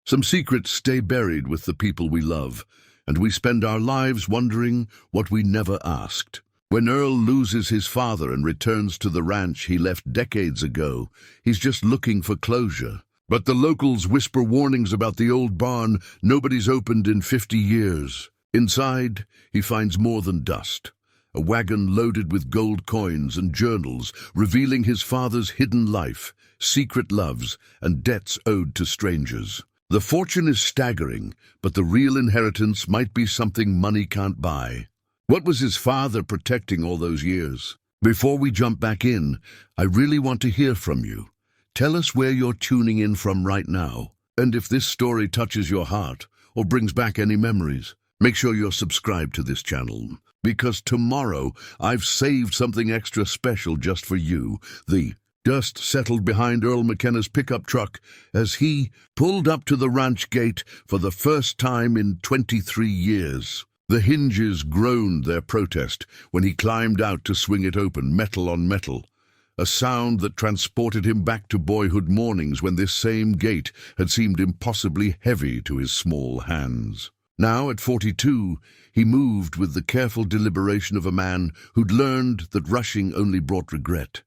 Some secrets stay buried with the people we love, and we spend our lives wondering what we never asked. When Earl loses his father and returns to the ranch he left decades ago, he's just looking for closure. But the locals whisper warnings about the old barn nobody's opened in 50 years. Inside, he finds more than dust. A wagon loaded with gold coins and journals revealing his father's hidden life, secret loves, and debts owed to strangers. The fortune is staggering, but the real inheritance might be something money can't buy. What was his father protecting all those years? Before we jump back in, I really want to hear from you. Tell us where you're tuning in from right now, and if this story touches your heart or brings back any memories, make sure you're subscribed to this channel, because tomorrow I've saved something extra special just for you. The dust settled behind Earl McKenna's pickup truck as he pulled up to the ranch gate for the first time in 23 years. The hinges groaned their protest when he climbed out to swing it open, metal on metal. A sound that transported him back to boyhood mornings when this same gate had seemed impossibly heavy to his small hands. Now, at 42, he moved with the careful deliberation of a man who'd learned that rushing only brought regret.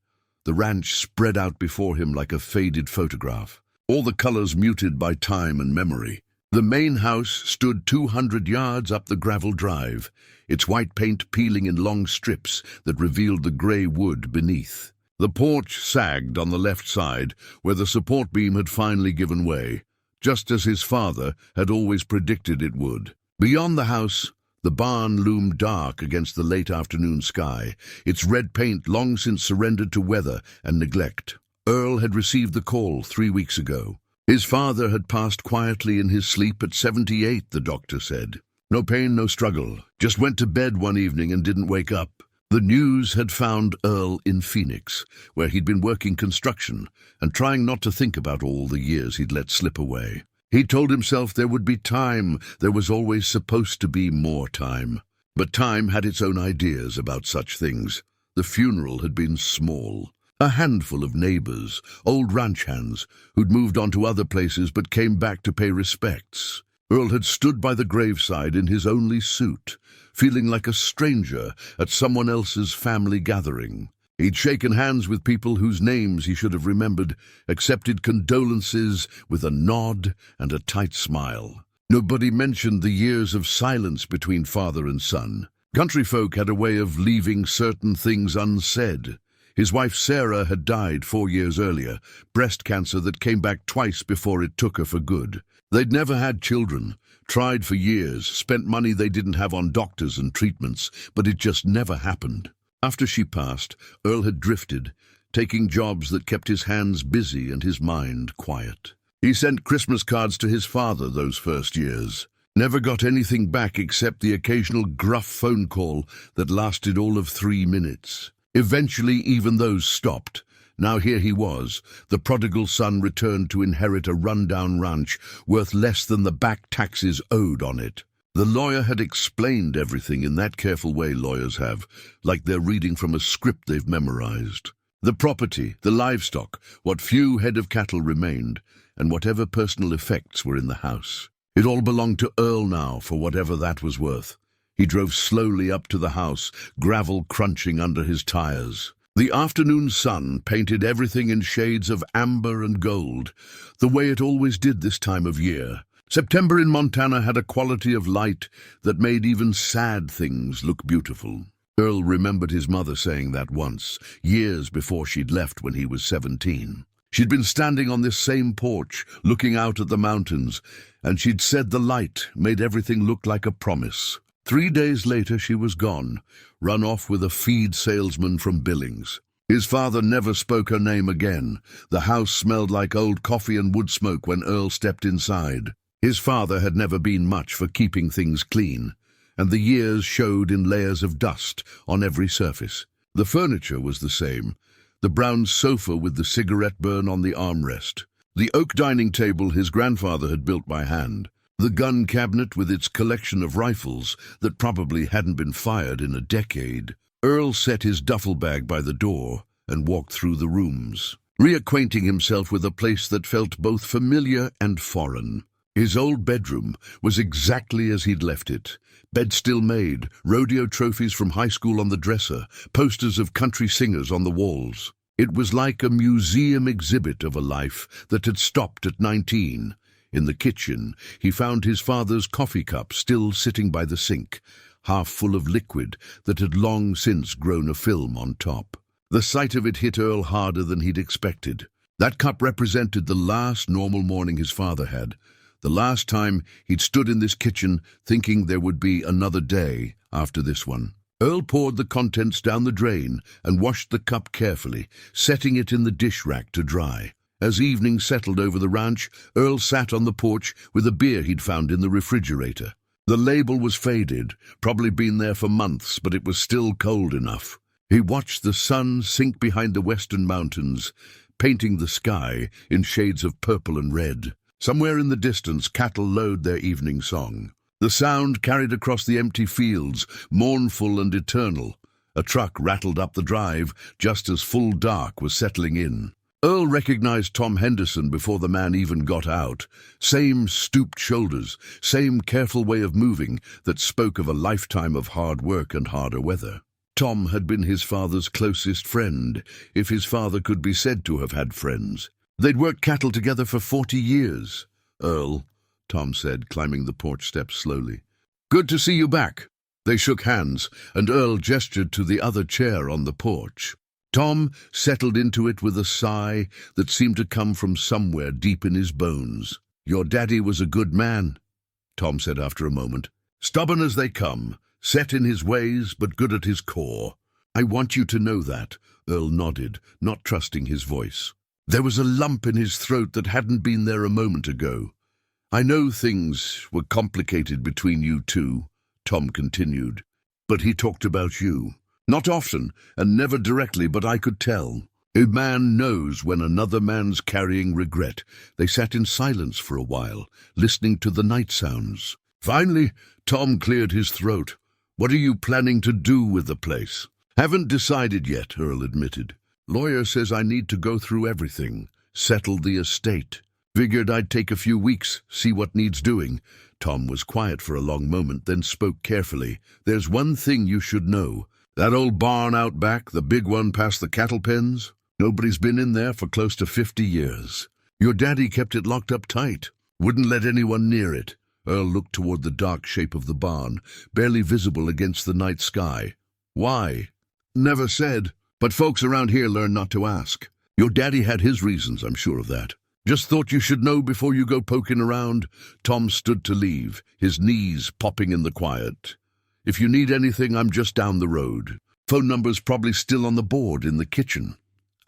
The ranch spread out before him like a faded photograph, all the colors muted by time and memory. The main house stood 200 yards up the gravel drive, its white paint peeling in long strips that revealed the gray wood beneath. The porch sagged on the left side, where the support beam had finally given way, just as his father had always predicted it would. Beyond the house, the barn loomed dark against the late afternoon sky, its red paint long since surrendered to weather and neglect. Earl had received the call 3 weeks ago. His father had passed quietly in his sleep at 78, the doctor said. No pain, no struggle, just went to bed one evening and didn't wake up. The news had found Earl in Phoenix, where he'd been working construction and trying not to think about all the years he'd let slip away. He told himself there would be time, there was always supposed to be more time. But time had its own ideas about such things. The funeral had been small. A handful of neighbors, old ranch hands, who'd moved on to other places but came back to pay respects. Earl had stood by the graveside in his only suit, feeling like a stranger at someone else's family gathering. He'd shaken hands with people whose names he should have remembered, accepted condolences with a nod and a tight smile. Nobody mentioned the years of silence between father and son. Country folk had a way of leaving certain things unsaid. His wife Sarah had died 4 years earlier, breast cancer that came back twice before it took her for good. They'd never had children, tried for years, spent money they didn't have on doctors and treatments, but it just never happened. After she passed, Earl had drifted, taking jobs that kept his hands busy and his mind quiet. He sent Christmas cards to his father those first years. Never got anything back except the occasional gruff phone call that lasted all of 3 minutes. Eventually, even those stopped. Now here he was, the prodigal son returned to inherit a rundown ranch worth less than the back taxes owed on it. The lawyer had explained everything in that careful way lawyers have, like they're reading from a script they've memorized. The property, the livestock, what few head of cattle remained, and whatever personal effects were in the house. It all belonged to Earl now, for whatever that was worth. He drove slowly up to the house, gravel crunching under his tires. The afternoon sun painted everything in shades of amber and gold, the way it always did this time of year. September in Montana had a quality of light that made even sad things look beautiful. Earl remembered his mother saying that once, years before she'd left when he was 17. She'd been standing on this same porch, looking out at the mountains, and she'd said the light made everything look like a promise. 3 days later she was gone, run off with a feed salesman from Billings. His father never spoke her name again. The house smelled like old coffee and wood smoke when Earl stepped inside. His father had never been much for keeping things clean, and the years showed in layers of dust on every surface. The furniture was the same, the brown sofa with the cigarette burn on the armrest, the oak dining table his grandfather had built by hand, the gun cabinet with its collection of rifles that probably hadn't been fired in a decade. Earl set his duffel bag by the door and walked through the rooms, reacquainting himself with a place that felt both familiar and foreign. His old bedroom was exactly as he'd left it. Bed still made, rodeo trophies from high school on the dresser, posters of country singers on the walls. It was like a museum exhibit of a life that had stopped at 19. In the kitchen, he found his father's coffee cup still sitting by the sink, half full of liquid that had long since grown a film on top. The sight of it hit Earl harder than he'd expected. That cup represented the last normal morning his father had, the last time he'd stood in this kitchen thinking there would be another day after this one. Earl poured the contents down the drain and washed the cup carefully, setting it in the dish rack to dry. As evening settled over the ranch, Earl sat on the porch with a beer he'd found in the refrigerator. The label was faded, probably been there for months, but it was still cold enough. He watched the sun sink behind the western mountains, painting the sky in shades of purple and red. Somewhere in the distance, cattle lowed their evening song. The sound carried across the empty fields, mournful and eternal. A truck rattled up the drive just as full dark was settling in. Earl recognized Tom Henderson before the man even got out. Same stooped shoulders, same careful way of moving that spoke of a lifetime of hard work and harder weather. Tom had been his father's closest friend, if his father could be said to have had friends. They'd worked cattle together for 40 years. "Earl," Tom said, climbing the porch steps slowly. "Good to see you back." They shook hands, and Earl gestured to the other chair on the porch. Tom settled into it with a sigh that seemed to come from somewhere deep in his bones. "Your daddy was a good man," Tom said after a moment. "Stubborn as they come, set in his ways, but good at his core." "I want you to know that," Earl nodded, not trusting his voice. There was a lump in his throat that hadn't been there a moment ago. "I know things were complicated between you two," Tom continued, "but he talked about you. Not often, and never directly, but I could tell. A man knows when another man's carrying regret." They sat in silence for a while, listening to the night sounds. Finally, Tom cleared his throat. "What are you planning to do with the place?" "Haven't decided yet," Earl admitted. "Lawyer says I need to go through everything, settle the estate. Figured I'd take a few weeks, see what needs doing." Tom was quiet for a long moment, then spoke carefully. "There's one thing you should know. That old barn out back, the big one past the cattle pens, nobody's been in there for close to 50 years. Your daddy kept it locked up tight, wouldn't let anyone near it." Earl looked toward the dark shape of the barn, barely visible against the night sky. "Why?" "Never said. But folks around here learn not to ask. Your daddy had his reasons, I'm sure of that. Just thought you should know before you go poking around." Tom stood to leave, his knees popping in the quiet. "If you need anything, I'm just down the road. Phone number's probably still on the board in the kitchen."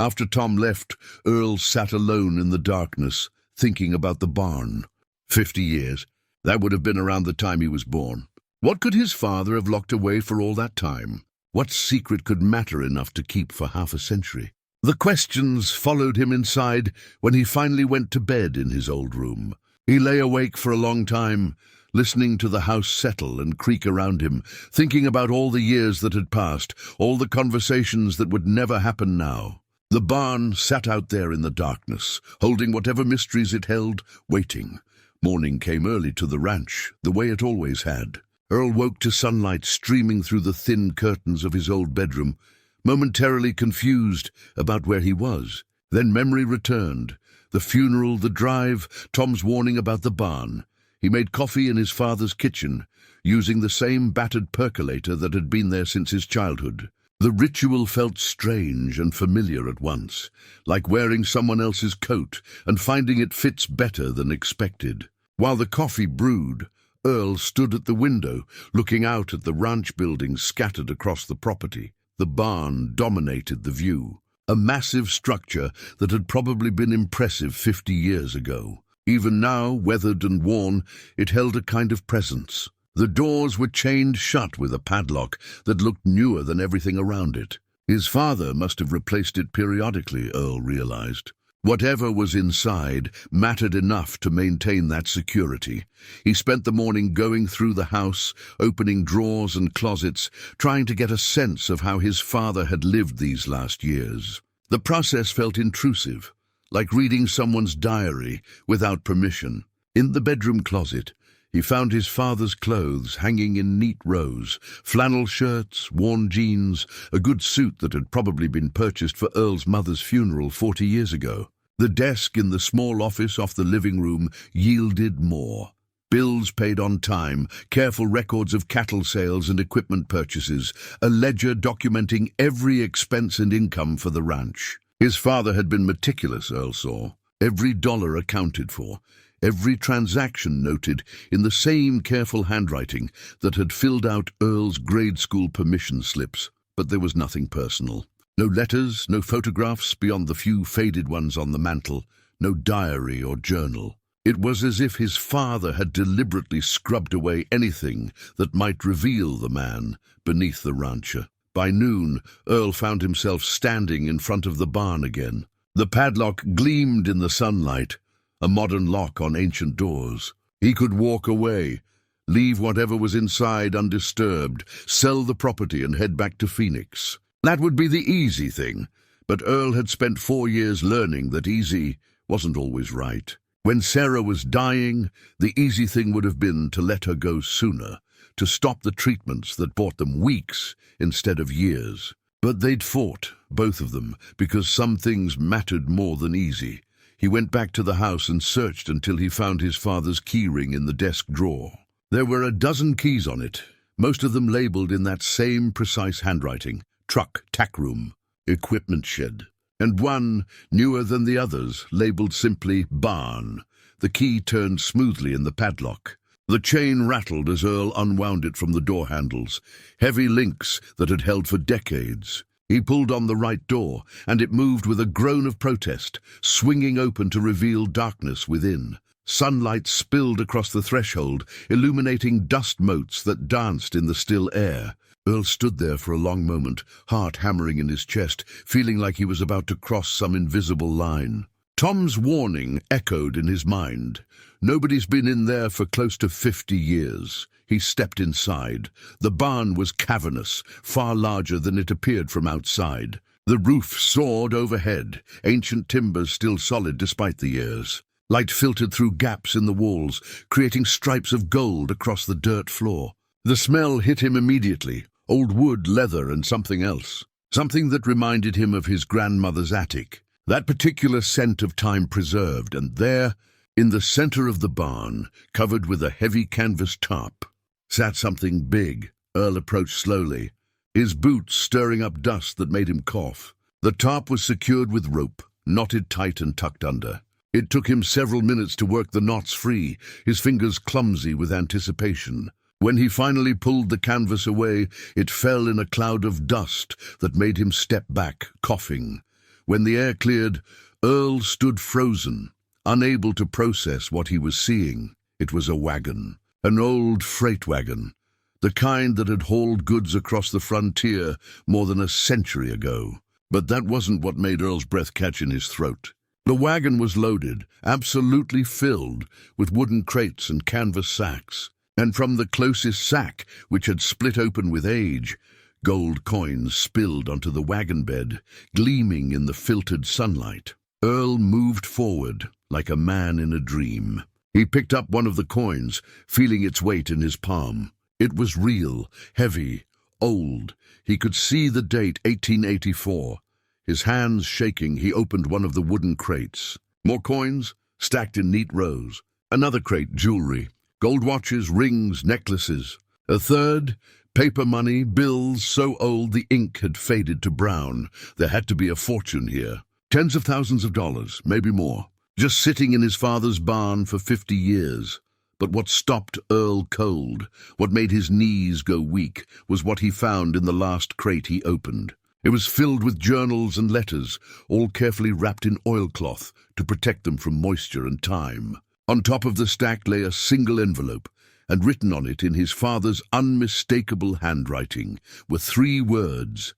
After Tom left, Earl sat alone in the darkness, thinking about the barn. 50 years. That would have been around the time he was born. What could his father have locked away for all that time? What secret could matter enough to keep for half a century? The questions followed him inside when he finally went to bed in his old room. He lay awake for a long time, listening to the house settle and creak around him, thinking about all the years that had passed, all the conversations that would never happen now. The barn sat out there in the darkness, holding whatever mysteries it held, waiting. Morning came early to the ranch, the way it always had. Earl woke to sunlight streaming through the thin curtains of his old bedroom, momentarily confused about where he was. Then memory returned. The funeral, the drive, Tom's warning about the barn. He made coffee in his father's kitchen, using the same battered percolator that had been there since his childhood. The ritual felt strange and familiar at once, like wearing someone else's coat and finding it fits better than expected. While the coffee brewed, Earl stood at the window, looking out at the ranch buildings scattered across the property. The barn dominated the view, a massive structure that had probably been impressive 50 years ago. Even now, weathered and worn, it held a kind of presence. The doors were chained shut with a padlock that looked newer than everything around it. His father must have replaced it periodically, Earl realized. Whatever was inside mattered enough to maintain that security. He spent the morning going through the house, opening drawers and closets, trying to get a sense of how his father had lived these last years. The process felt intrusive, like reading someone's diary without permission. In the bedroom closet, he found his father's clothes hanging in neat rows, flannel shirts, worn jeans, a good suit that had probably been purchased for Earl's mother's funeral 40 years ago. The desk in the small office off the living room yielded more. Bills paid on time, careful records of cattle sales and equipment purchases, a ledger documenting every expense and income for the ranch. His father had been meticulous, Earl saw. Every dollar accounted for, every transaction noted in the same careful handwriting that had filled out Earl's grade school permission slips. But there was nothing personal. No letters, no photographs beyond the few faded ones on the mantel, no diary or journal. It was as if his father had deliberately scrubbed away anything that might reveal the man beneath the rancher. By noon, Earl found himself standing in front of the barn again. The padlock gleamed in the sunlight, a modern lock on ancient doors. He could walk away, leave whatever was inside undisturbed, sell the property and head back to Phoenix. That would be the easy thing, but Earl had spent 4 years learning that easy wasn't always right. When Sarah was dying, the easy thing would have been to let her go sooner, to stop the treatments that bought them weeks instead of years. But they'd fought, both of them, because some things mattered more than easy. He went back to the house and searched until he found his father's keyring in the desk drawer. There were a dozen keys on it, most of them labeled in that same precise handwriting: truck, tack room, equipment shed. And one, newer than the others, labeled simply barn. The key turned smoothly in the padlock. The chain rattled as Earl unwound it from the door handles, heavy links that had held for decades. He pulled on the right door, and it moved with a groan of protest, swinging open to reveal darkness within. Sunlight spilled across the threshold, illuminating dust motes that danced in the still air. Earl stood there for a long moment, heart hammering in his chest, feeling like he was about to cross some invisible line. Tom's warning echoed in his mind. Nobody's been in there for close to 50 years. He stepped inside. The barn was cavernous, far larger than it appeared from outside. The roof soared overhead, ancient timbers still solid despite the years. Light filtered through gaps in the walls, creating stripes of gold across the dirt floor. The smell hit him immediately. Old wood, leather, and something else. Something that reminded him of his grandmother's attic. That particular scent of time preserved, and there, in the center of the barn, covered with a heavy canvas tarp, sat something big. Earl approached slowly, his boots stirring up dust that made him cough. The tarp was secured with rope, knotted tight and tucked under. It took him several minutes to work the knots free, his fingers clumsy with anticipation. When he finally pulled the canvas away, it fell in a cloud of dust that made him step back, coughing. When the air cleared, Earl stood frozen, unable to process what he was seeing. It was a wagon, an old freight wagon, the kind that had hauled goods across the frontier more than a century ago. But that wasn't what made Earl's breath catch in his throat. The wagon was loaded, absolutely filled, with wooden crates and canvas sacks. And from the closest sack, which had split open with age, gold coins spilled onto the wagon bed, gleaming in the filtered sunlight. Earl moved forward like a man in a dream. He picked up one of the coins, feeling its weight in his palm. It was real, heavy, old. He could see the date, 1884. His hands shaking, he opened one of the wooden crates. More coins, stacked in neat rows. Another crate, jewelry. Gold watches, rings, necklaces. A third, paper money, bills so old the ink had faded to brown. There had to be a fortune here. Tens of thousands of dollars, maybe more. Just sitting in his father's barn for 50 years. But what stopped Earl cold, what made his knees go weak, was what he found in the last crate he opened. It was filled with journals and letters, all carefully wrapped in oilcloth to protect them from moisture and time. On top of the stack lay a single envelope, and written on it in his father's unmistakable handwriting were 3 words: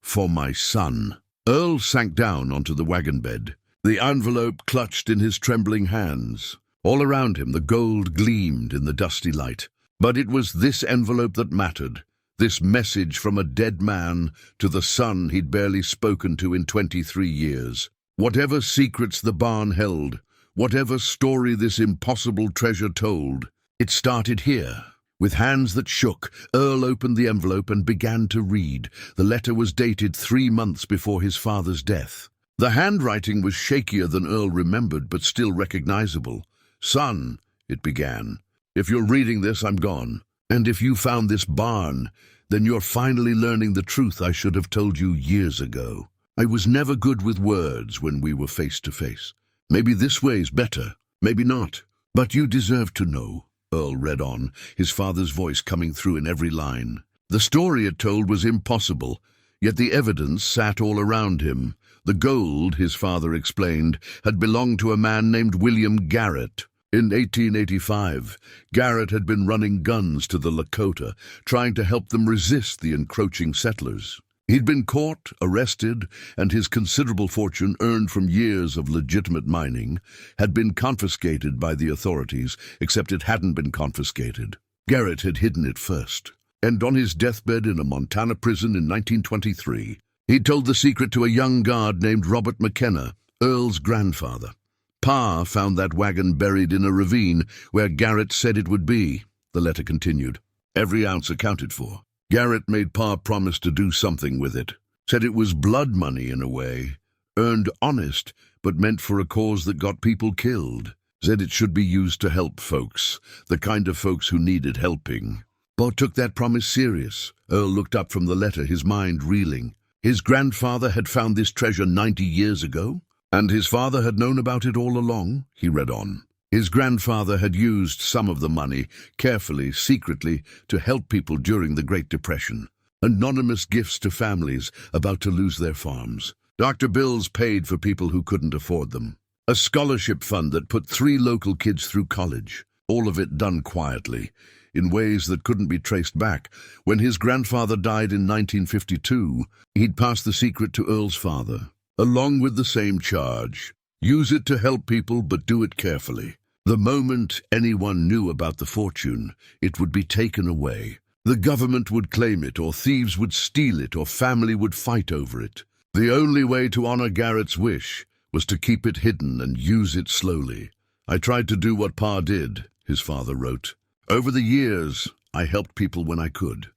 "For my son." Earl sank down onto the wagon bed, the envelope clutched in his trembling hands. All around him the gold gleamed in the dusty light. But it was this envelope that mattered, this message from a dead man to the son he'd barely spoken to in 23 years. Whatever secrets the barn held, Whatever story this impossible treasure told, it started here. With hands that shook, Earl opened the envelope and began to read. The letter was dated 3 months before his father's death. The handwriting was shakier than Earl remembered, but still recognizable. "Son," it began, "if you're reading this, I'm gone. And if you found this barn, then you're finally learning the truth I should have told you years ago. I was never good with words when we were face to face. Maybe this way's better, maybe not. But you deserve to know." Earl read on, his father's voice coming through in every line. The story it told was impossible, yet the evidence sat all around him. The gold, his father explained, had belonged to a man named William Garrett. In 1885, Garrett had been running guns to the Lakota, trying to help them resist the encroaching settlers. He'd been caught, arrested, and his considerable fortune, earned from years of legitimate mining, had been confiscated by the authorities, except it hadn't been confiscated. Garrett had hidden it first, and on his deathbed in a Montana prison in 1923, he told the secret to a young guard named Robert McKenna, Earl's grandfather. Pa found that wagon buried in a ravine where Garrett said it would be, the letter continued. Every ounce accounted for. Garrett made Pa promise to do something with it. Said it was blood money in a way, earned honest, but meant for a cause that got people killed. Said it should be used to help folks, the kind of folks who needed helping. Pa took that promise serious. Earl looked up from the letter, his mind reeling. His grandfather had found this treasure 90 years ago, and his father had known about it all along, he read on. His grandfather had used some of the money, carefully, secretly, to help people during the Great Depression. Anonymous gifts to families about to lose their farms. Dr. Bills paid for people who couldn't afford them. A scholarship fund that put 3 local kids through college. All of it done quietly, in ways that couldn't be traced back. When his grandfather died in 1952, he'd passed the secret to Earl's father, along with the same charge. Use it to help people, but do it carefully. The moment anyone knew about the fortune, it would be taken away. The government would claim it, or thieves would steal it, or family would fight over it. The only way to honor Garrett's wish was to keep it hidden and use it slowly. "I tried to do what Pa did," his father wrote. "Over the years, I helped people when I could.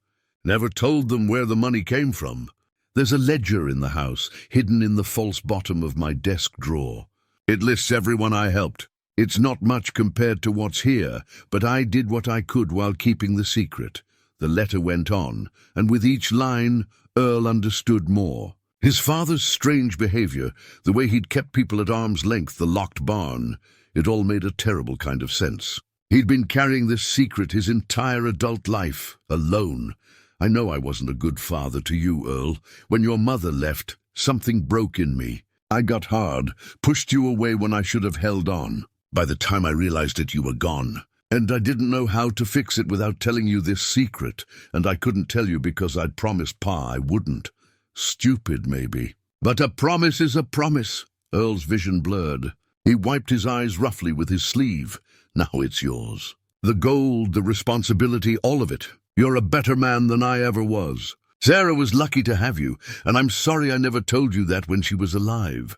Never told them where the money came from. There's a ledger in the house, hidden in the false bottom of my desk drawer. It lists everyone I helped. It's not much compared to what's here, but I did what I could while keeping the secret." The letter went on, and with each line, Earl understood more. His father's strange behavior, the way he'd kept people at arm's length, the locked barn, it all made a terrible kind of sense. He'd been carrying this secret his entire adult life, alone. "I know I wasn't a good father to you, Earl. When your mother left, something broke in me. I got hard, pushed you away when I should have held on. By the time I realized it, you were gone. And I didn't know how to fix it without telling you this secret, and I couldn't tell you because I'd promised Pa I wouldn't. Stupid, maybe. But a promise is a promise." Earl's vision blurred. He wiped his eyes roughly with his sleeve. "Now it's yours. The gold, the responsibility, all of it. You're a better man than I ever was. Sarah was lucky to have you, and I'm sorry I never told you that when she was alive.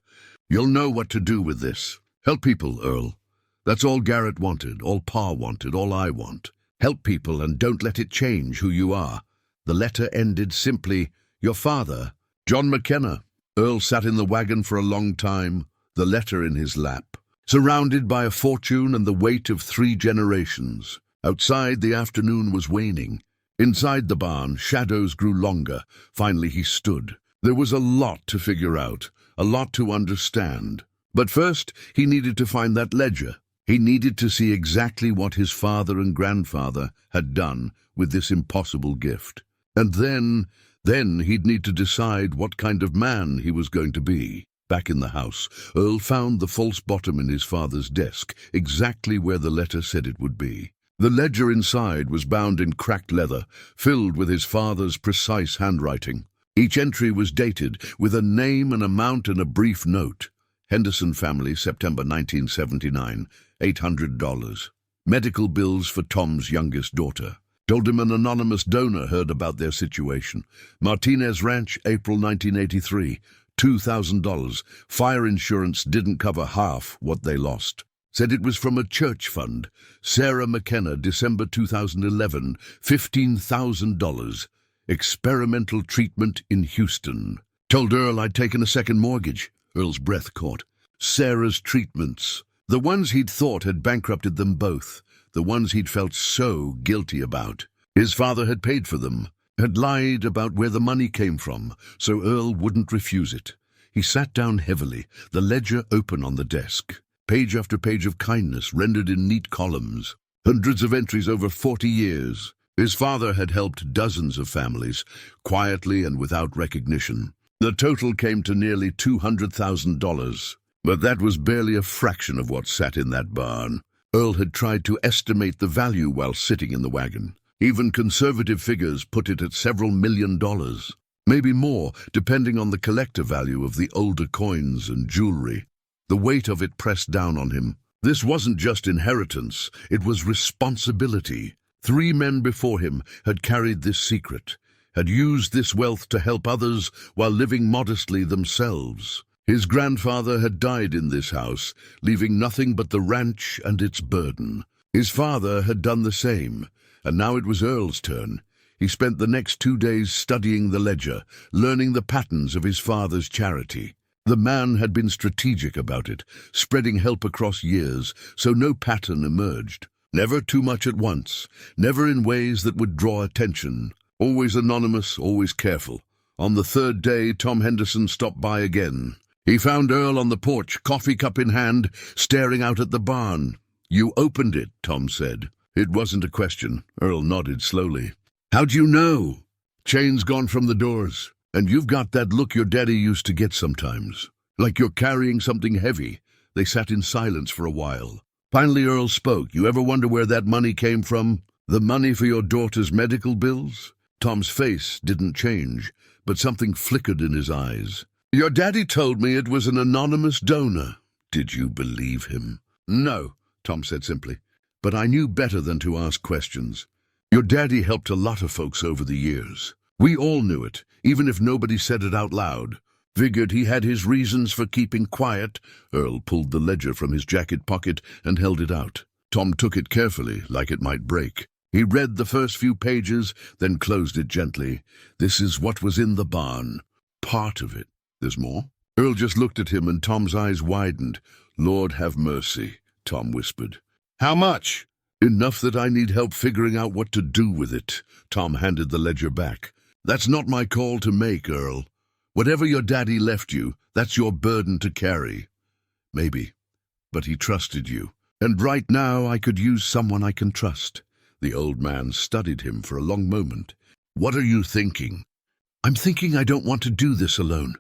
You'll know what to do with this. Help people, Earl. That's all Garrett wanted, all Pa wanted, all I want. Help people and don't let it change who you are." The letter ended simply, "Your father, John McKenna." Earl sat in the wagon for a long time, the letter in his lap, surrounded by a fortune and the weight of 3 generations. Outside, the afternoon was waning. Inside the barn, shadows grew longer. Finally he stood. There was a lot to figure out, a lot to understand. But first, he needed to find that ledger. He needed to see exactly what his father and grandfather had done with this impossible gift. And then he'd need to decide what kind of man he was going to be. Back in the house, Earl found the false bottom in his father's desk, exactly where the letter said it would be. The ledger inside was bound in cracked leather, filled with his father's precise handwriting. Each entry was dated, with a name, an amount, and a brief note. Henderson family, September 1979, $800. Medical bills for Tom's youngest daughter. Told him an anonymous donor heard about their situation. Martinez Ranch, April 1983, $2,000. Fire insurance didn't cover half what they lost. Said it was from a church fund. Sarah McKenna, December 2011, $15,000. Experimental treatment in Houston. Told Earl I'd taken a second mortgage. Earl's breath caught. Sarah's treatments. The ones he'd thought had bankrupted them both. The ones he'd felt so guilty about. His father had paid for them. Had lied about where the money came from, so Earl wouldn't refuse it. He sat down heavily, the ledger open on the desk. Page after page of kindness rendered in neat columns. Hundreds of entries over 40 years. His father had helped dozens of families, quietly and without recognition. The total came to nearly $200,000. But that was barely a fraction of what sat in that barn. Earl had tried to estimate the value while sitting in the wagon. Even conservative figures put it at several $1,000,000. Maybe more, depending on the collector value of the older coins and jewelry. The weight of it pressed down on him. This wasn't just inheritance, it was responsibility. 3 men before him had carried this secret, had used this wealth to help others while living modestly themselves. His grandfather had died in this house, leaving nothing but the ranch and its burden. His father had done the same, and now it was Earl's turn. He spent the next 2 days studying the ledger, learning the patterns of his father's charity. The man had been strategic about it, spreading help across years, so no pattern emerged. Never too much at once, never in ways that would draw attention. Always anonymous, always careful. On the 3rd day, Tom Henderson stopped by again. He found Earl on the porch, coffee cup in hand, staring out at the barn. "You opened it," Tom said. It wasn't a question. Earl nodded slowly. "How'd you know?" "Chain's gone from the doors. And you've got that look your daddy used to get sometimes. Like you're carrying something heavy." They sat in silence for a while. Finally Earl spoke. "You ever wonder where that money came from? The money for your daughter's medical bills?" Tom's face didn't change, but something flickered in his eyes. "Your daddy told me it was an anonymous donor." "Did you believe him?" "No," Tom said simply. "But I knew better than to ask questions. Your daddy helped a lot of folks over the years. We all knew it, even if nobody said it out loud. Figured he had his reasons for keeping quiet." Earl pulled the ledger from his jacket pocket and held it out. Tom took it carefully, like it might break. He read the first few pages, then closed it gently. "This is what was in the barn. Part of it. There's more?" Earl just looked at him and Tom's eyes widened. "Lord have mercy," Tom whispered. "How much?" "Enough that I need help figuring out what to do with it." Tom handed the ledger back. "That's not my call to make, Earl. Whatever your daddy left you, that's your burden to carry." "Maybe, but he trusted you. And right now I could use someone I can trust." The old man studied him for a long moment. "What are you thinking?" "I'm thinking I don't want to do this alone.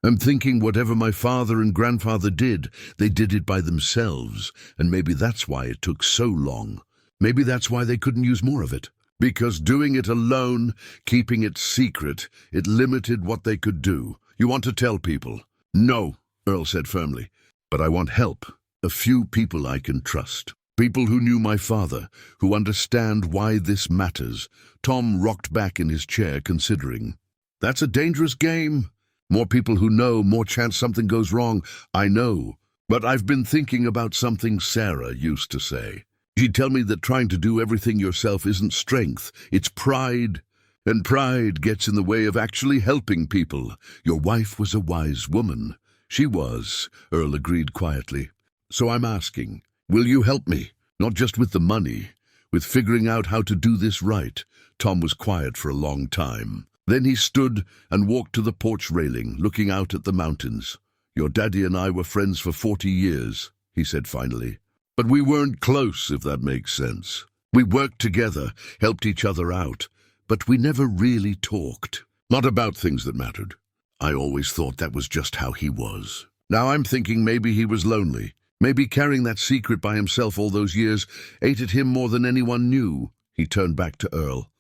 I'm thinking whatever my father and grandfather did, they did it by themselves, and maybe that's why it took so long. Maybe that's why they couldn't use more of it. Because doing it alone, keeping it secret, it limited what they could do. You want to tell people?" "No," Earl said firmly. "But I want help. A few people I can trust. People who knew my father, who understand why this matters." Tom rocked back in his chair, considering. "That's a dangerous game. More people who know, more chance something goes wrong. I know. But I've been thinking about something Sarah used to say. She'd tell me that trying to do everything yourself isn't strength, it's pride. And pride gets in the way of actually helping people. Your wife was a wise woman." "She was," Earl agreed quietly. "So I'm asking, will you help me? Not just with the money, with figuring out how to do this right." Tom was quiet for a long time. Then he stood and walked to the porch railing, looking out at the mountains. "Your daddy and I were friends for 40 years, he said finally. "But we weren't close, if that makes sense. We worked together, helped each other out, but we never really talked. Not about things that mattered. I always thought that was just how he was. Now I'm thinking maybe he was lonely. Maybe carrying that secret by himself all those years ate at him more than anyone knew." He turned back to Earl.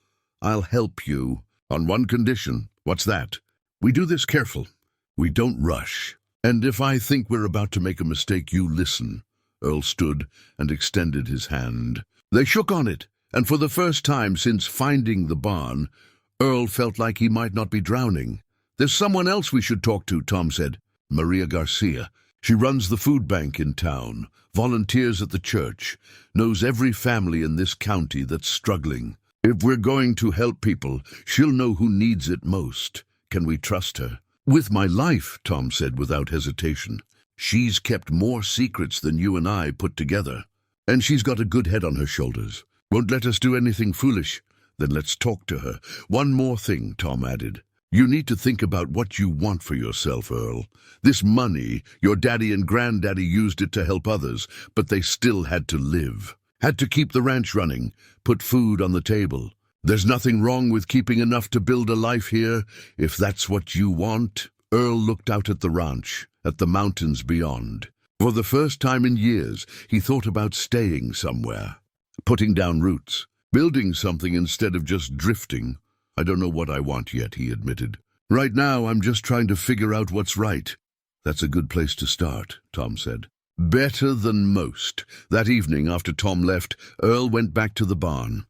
"I'll help you, on one condition." "What's that?" "We do this careful. We don't rush. And if I think we're about to make a mistake, you listen." Earl stood and extended his hand. They shook on it, and for the first time since finding the barn, Earl felt like he might not be drowning. "There's someone else we should talk to," Tom said. "Maria Garcia. She runs the food bank in town, volunteers at the church, knows every family in this county that's struggling. If we're going to help people, she'll know who needs it most. Can we trust her? With my life, Tom said without hesitation. She's kept more secrets than you and I put together. And she's got a good head on her shoulders. Won't let us do anything foolish. Then let's talk to her. One more thing, Tom added. You need to think about what you want for yourself, Earl. This money, your daddy and granddaddy used it to help others, but they still had to live. Had to keep the ranch running, put food on the table. There's nothing wrong with keeping enough to build a life here, if that's what you want. Earl looked out at the ranch, at the mountains beyond. For the first time in years, he thought about staying somewhere, putting down roots, building something instead of just drifting. I don't know what I want yet, he admitted. Right now, I'm just trying to figure out what's right. That's a good place to start, Tom said. Better than most. That evening, after Tom left, Earl went back to the barn.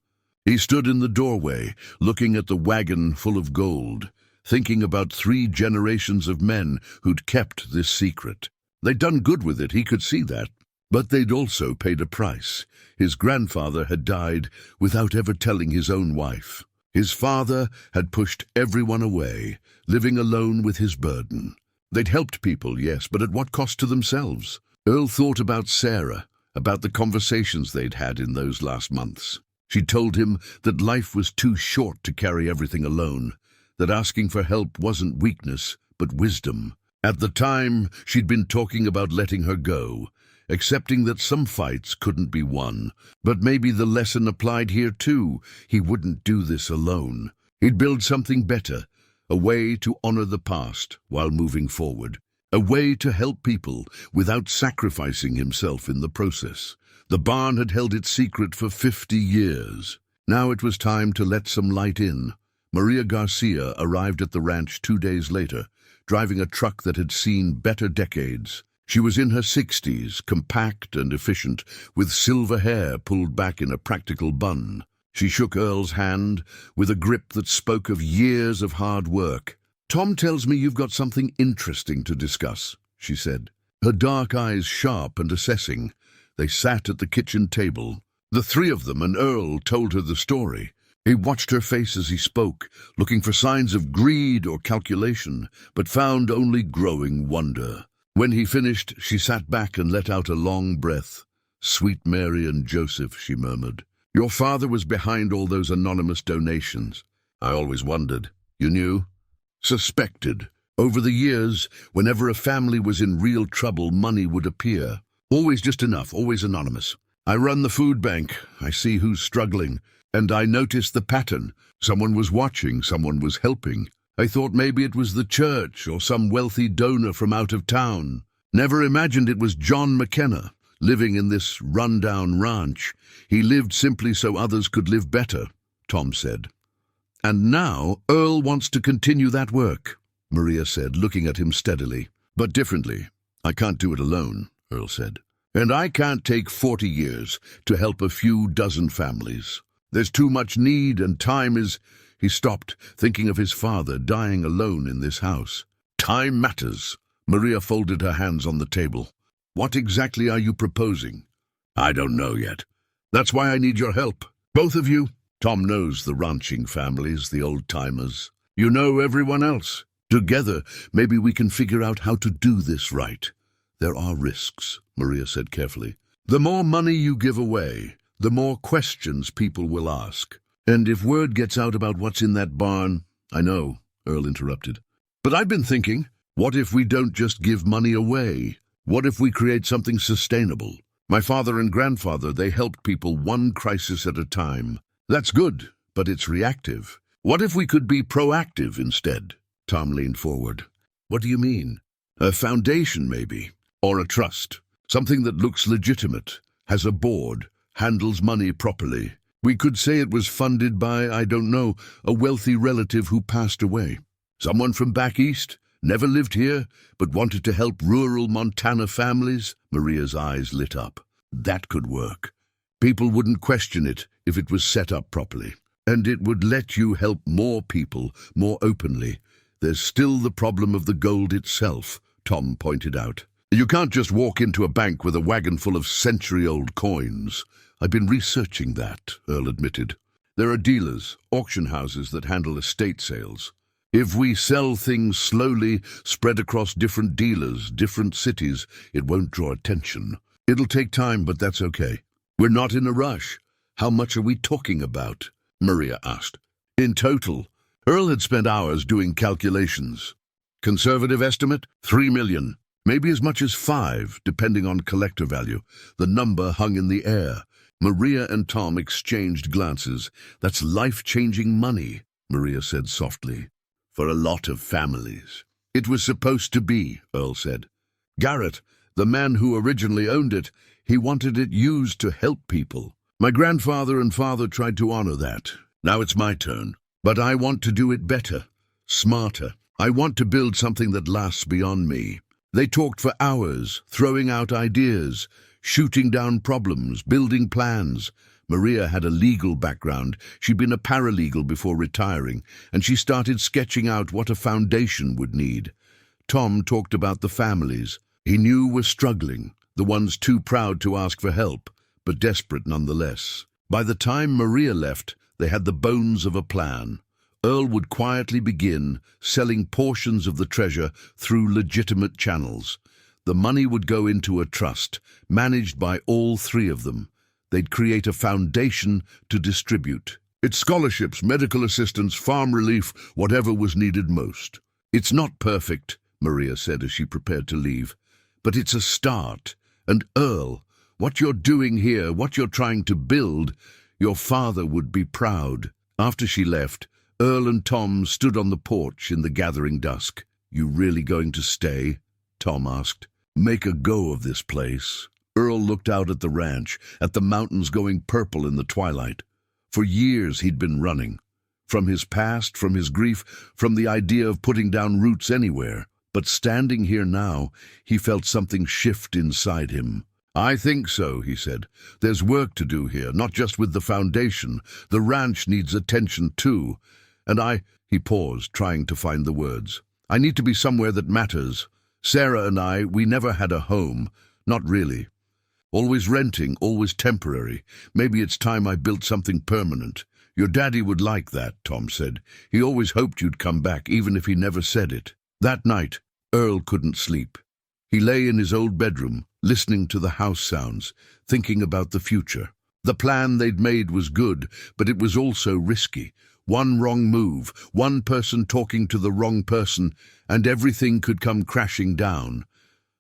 He stood in the doorway, looking at the wagon full of gold, thinking about 3 generations of men who'd kept this secret. They'd done good with it, he could see that. But they'd also paid a price. His grandfather had died without ever telling his own wife. His father had pushed everyone away, living alone with his burden. They'd helped people, yes, but at what cost to themselves? Earl thought about Sarah, about the conversations they'd had in those last months. She told him that life was too short to carry everything alone, that asking for help wasn't weakness, but wisdom. At the time, she'd been talking about letting her go, accepting that some fights couldn't be won. But maybe the lesson applied here too. He wouldn't do this alone. He'd build something better, a way to honor the past while moving forward, a way to help people without sacrificing himself in the process. The barn had held its secret for 50 years. Now it was time to let some light in. Maria Garcia arrived at the ranch 2 days later, driving a truck that had seen better decades. She was in her 60s, compact and efficient, with silver hair pulled back in a practical bun. She shook Earl's hand with a grip that spoke of years of hard work. Tom tells me you've got something interesting to discuss, she said, her dark eyes sharp and assessing. They sat at the kitchen table. The 3 of them, and Earl told her the story. He watched her face as he spoke, looking for signs of greed or calculation, but found only growing wonder. When he finished, she sat back and let out a long breath. Sweet Mary and Joseph, she murmured. Your father was behind all those anonymous donations. I always wondered. You knew? Suspected. Over the years, whenever a family was in real trouble, money would appear. Always just enough, always anonymous. I run the food bank. I see who's struggling. And I noticed the pattern. Someone was watching, someone was helping. I thought maybe it was the church or some wealthy donor from out of town. Never imagined it was John McKenna, living in this rundown ranch. He lived simply so others could live better, Tom said. And now Earl wants to continue that work, Maria said, looking at him steadily. But differently. I can't do it alone, Earl said. And I can't take 40 years to help a few dozen families. There's too much need and time is... He stopped, thinking of his father dying alone in this house. Time matters. Maria folded her hands on the table. What exactly are you proposing? I don't know yet. That's why I need your help. Both of you. Tom knows the ranching families, the old-timers. You know everyone else. Together, maybe we can figure out how to do this right. There are risks, Maria said carefully. The more money you give away, the more questions people will ask. And if word gets out about what's in that barn... I know, Earl interrupted. But I've been thinking, what if we don't just give money away? What if we create something sustainable? My father and grandfather, they helped people one crisis at a time. That's good, but it's reactive. What if we could be proactive instead? Tom leaned forward. What do you mean? A foundation, maybe. Or a trust. Something that looks legitimate, has a board, handles money properly. We could say it was funded by, I don't know, a wealthy relative who passed away. Someone from back east, never lived here, but wanted to help rural Montana families. Maria's eyes lit up. That could work. People wouldn't question it if it was set up properly. And it would let you help more people, more openly. There's still the problem of the gold itself, Tom pointed out. You can't just walk into a bank with a wagon full of century-old coins. I've been researching that, Earl admitted. There are dealers, auction houses that handle estate sales. If we sell things slowly, spread across different dealers, different cities, it won't draw attention. It'll take time, but that's okay. We're not in a rush. How much are we talking about? Maria asked. In total, Earl had spent hours doing calculations. Conservative estimate, 3 million. Maybe as much as 5, depending on collector value. The number hung in the air. Maria and Tom exchanged glances. That's life-changing money, Maria said softly. For a lot of families. It was supposed to be, Earl said. Garrett, the man who originally owned it, he wanted it used to help people. My grandfather and father tried to honor that. Now it's my turn. But I want to do it better, smarter. I want to build something that lasts beyond me. They talked for hours, throwing out ideas, shooting down problems, building plans. Maria had a legal background. She'd been a paralegal before retiring, and she started sketching out what a foundation would need. Tom talked about the families he knew were struggling, the ones too proud to ask for help, but desperate nonetheless. By the time Maria left, they had the bones of a plan. Earl would quietly begin selling portions of the treasure through legitimate channels. The money would go into a trust, managed by all 3 of them. They'd create a foundation to distribute. It's scholarships, medical assistance, farm relief, whatever was needed most. It's not perfect, Maria said as she prepared to leave, but it's a start. And Earl, what you're doing here, what you're trying to build, your father would be proud. After she left, Earl and Tom stood on the porch in the gathering dusk. You really going to stay? Tom asked. Make a go of this place. Earl looked out at the ranch, at the mountains going purple in the twilight. For years he'd been running. From his past, from his grief, from the idea of putting down roots anywhere. But standing here now, he felt something shift inside him. I think so, he said. There's work to do here, not just with the foundation. The ranch needs attention too. And he paused, trying to find the words. I need to be somewhere that matters. Sarah and we never had a home. Not really. Always renting, always temporary. Maybe it's time I built something permanent. Your daddy would like that, Tom said. He always hoped you'd come back, even if he never said it. That night, Earl couldn't sleep. He lay in his old bedroom, listening to the house sounds, thinking about the future. The plan they'd made was good, but it was also risky. One wrong move, one person talking to the wrong person, and everything could come crashing down.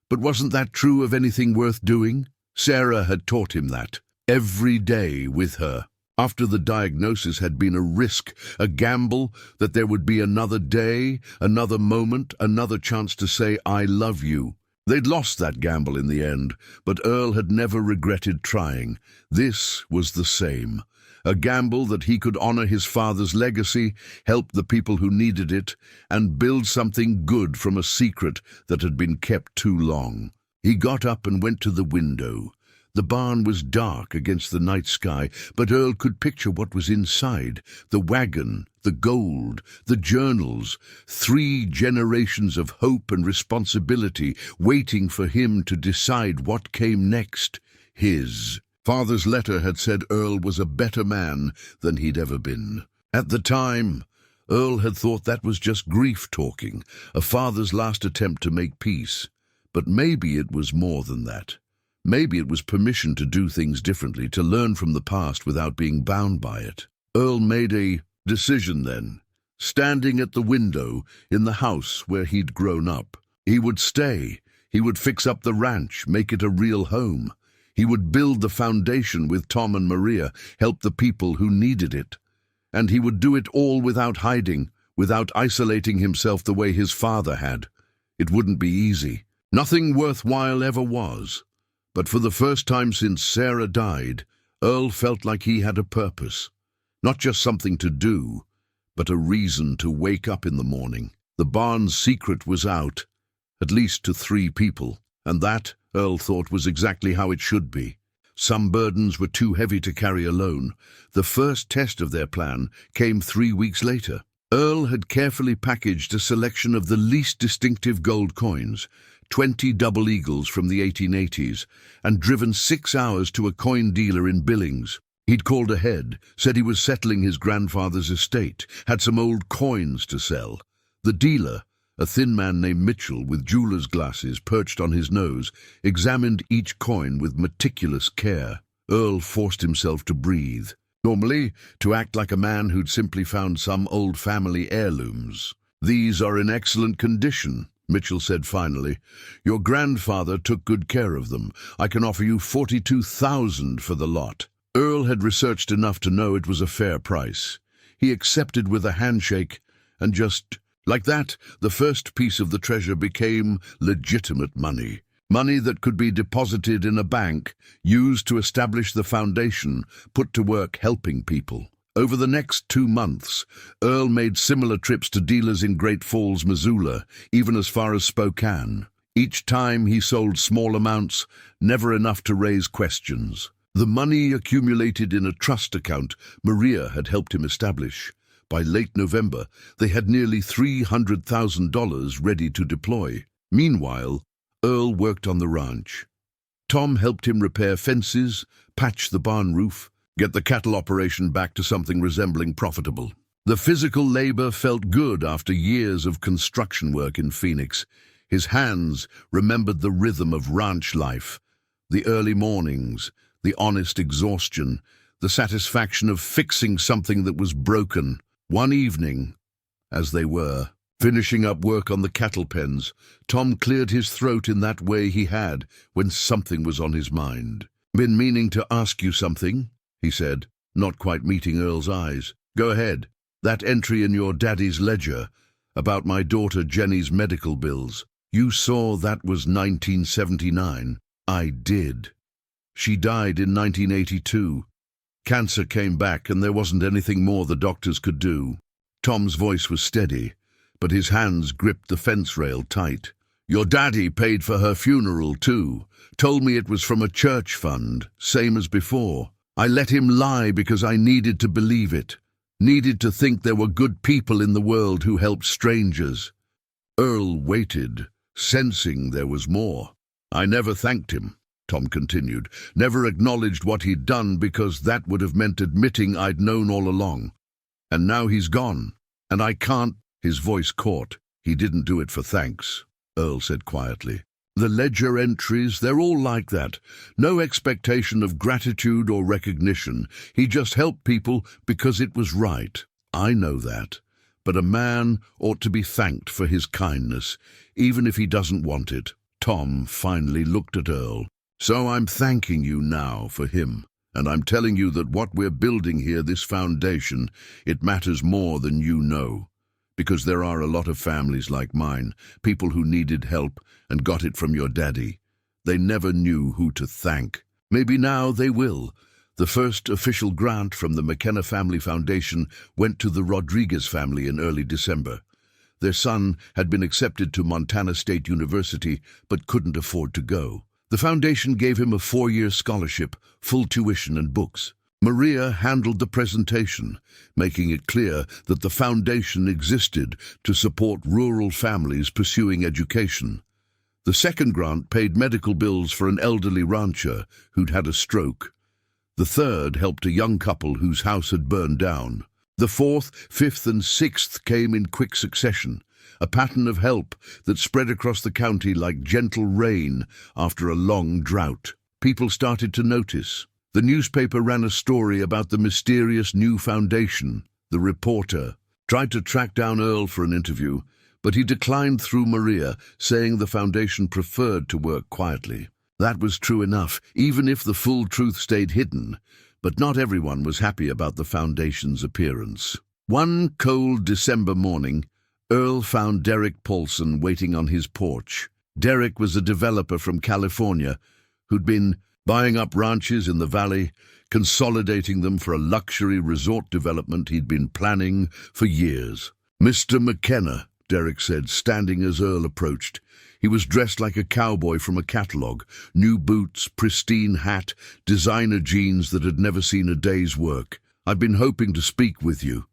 But wasn't that true of anything worth doing? Sarah had taught him that, every day with her. After the diagnosis had been a risk, a gamble, that there would be another day, another moment, another chance to say, I love you. They'd lost that gamble in the end, but Earl had never regretted trying. This was the same. A gamble that he could honor his father's legacy, help the people who needed it, and build something good from a secret that had been kept too long. He got up and went to the window. The barn was dark against the night sky, but Earl could picture what was inside. The wagon, the gold, the journals, 3 generations of hope and responsibility waiting for him to decide what came next. His father's letter had said Earl was a better man than he'd ever been. At the time, Earl had thought that was just grief talking, a father's last attempt to make peace. But maybe it was more than that. Maybe it was permission to do things differently, to learn from the past without being bound by it. Earl made a decision then, standing at the window in the house where he'd grown up. He would stay. He would fix up the ranch, make it a real home. He would build the foundation with Tom and Maria, help the people who needed it. And he would do it all without hiding, without isolating himself the way his father had. It wouldn't be easy. Nothing worthwhile ever was. But for the first time since Sarah died, Earl felt like he had a purpose. Not just something to do, but a reason to wake up in the morning. The barn's secret was out, at least to 3 people, and that, Earl thought, was exactly how it should be. Some burdens were too heavy to carry alone. The first test of their plan came 3 weeks later. Earl had carefully packaged a selection of the least distinctive gold coins, 20 double eagles from the 1880s, and driven 6 hours to a coin dealer in Billings. He'd called ahead, said he was settling his grandfather's estate, had some old coins to sell. The dealer, a thin man named Mitchell with jeweler's glasses perched on his nose, examined each coin with meticulous care. Earl forced himself to breathe. Normally, to act like a man who'd simply found some old family heirlooms. "These are in excellent condition," Mitchell said finally. "Your grandfather took good care of them. I can offer you $42,000 for the lot." Earl had researched enough to know it was a fair price. He accepted with a handshake, and just like that, the first piece of the treasure became legitimate money. Money that could be deposited in a bank, used to establish the foundation, put to work helping people. Over the next 2 months, Earl made similar trips to dealers in Great Falls, Missoula, even as far as Spokane. Each time he sold small amounts, never enough to raise questions. The money accumulated in a trust account Maria had helped him establish. By late November, they had nearly $300,000 ready to deploy. Meanwhile, Earl worked on the ranch. Tom helped him repair fences, patch the barn roof, get the cattle operation back to something resembling profitable. The physical labor felt good after years of construction work in Phoenix. His hands remembered the rhythm of ranch life, the early mornings, the honest exhaustion, the satisfaction of fixing something that was broken. One evening, as they were finishing up work on the cattle pens, Tom cleared his throat in that way he had when something was on his mind. "Been meaning to ask you something," he said, not quite meeting Earl's eyes. "Go ahead. That entry in your daddy's ledger about my daughter Jenny's medical bills. You saw that was 1979. I did. She died in 1982. Cancer came back and there wasn't anything more the doctors could do." Tom's voice was steady, but his hands gripped the fence rail tight. "Your daddy paid for her funeral too. Told me it was from a church fund, same as before. I let him lie because I needed to believe it. Needed to think there were good people in the world who helped strangers." Earl waited, sensing there was more. "I never thanked him," Tom continued. "Never acknowledged what he'd done because that would have meant admitting I'd known all along. And now he's gone, and I can't—" His voice caught. "He didn't do it for thanks," Earl said quietly. "The ledger entries, they're all like that. No expectation of gratitude or recognition. He just helped people because it was right. I know that. But a man ought to be thanked for his kindness, even if he doesn't want it." Tom finally looked at Earl. "So I'm thanking you now for him. And I'm telling you that what we're building here, this foundation, it matters more than you know. Because there are a lot of families like mine, people who needed help and got it from your daddy. They never knew who to thank. Maybe now they will." The first official grant from the McKenna Family Foundation went to the Rodriguez family in early December. Their son had been accepted to Montana State University but couldn't afford to go. The foundation gave him a 4-year scholarship, full tuition and books. Maria handled the presentation, making it clear that the foundation existed to support rural families pursuing education. The second grant paid medical bills for an elderly rancher who'd had a stroke. The third helped a young couple whose house had burned down. The fourth, fifth, and sixth came in quick succession, a pattern of help that spread across the county like gentle rain after a long drought. People started to notice. The newspaper ran a story about the mysterious new foundation. The reporter tried to track down Earl for an interview, but he declined through Maria, saying the foundation preferred to work quietly. That was true enough, even if the full truth stayed hidden. But not everyone was happy about the foundation's appearance. One cold December morning, Earl found Derek Paulson waiting on his porch. Derek was a developer from California who'd been buying up ranches in the valley, consolidating them for a luxury resort development he'd been planning for years. "Mr. McKenna," Derek said, standing as Earl approached. He was dressed like a cowboy from a catalogue, new boots, pristine hat, designer jeans that had never seen a day's work. "I've been hoping to speak with you."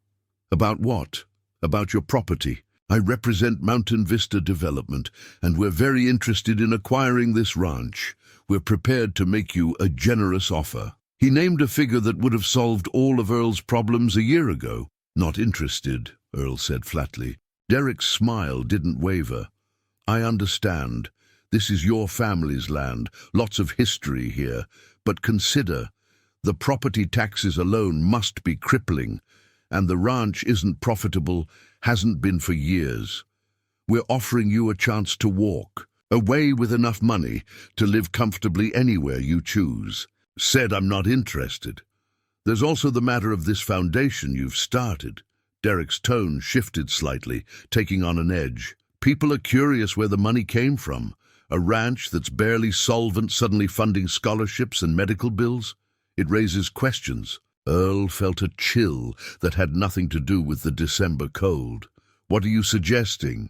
"About what?" "About your property." I represent Mountain Vista Development, and we're very interested in acquiring this ranch. We're prepared to make you a generous offer." He named a figure that would have solved all of Earl's problems a year ago. "Not interested," Earl said flatly. Derek's smile didn't waver. "I understand. This is your family's land, lots of history here. But consider, the property taxes alone must be crippling, and the ranch isn't profitable, hasn't been for years. We're offering you a chance to walk, away with enough money to live comfortably anywhere you choose." Said, "I'm not interested. There's also the matter of this foundation you've started." Derek's tone shifted slightly, taking on an edge. "People are curious where the money came from. A ranch that's barely solvent suddenly funding scholarships and medical bills? It raises questions." Earl felt a chill that had nothing to do with the December cold. "What are you suggesting?"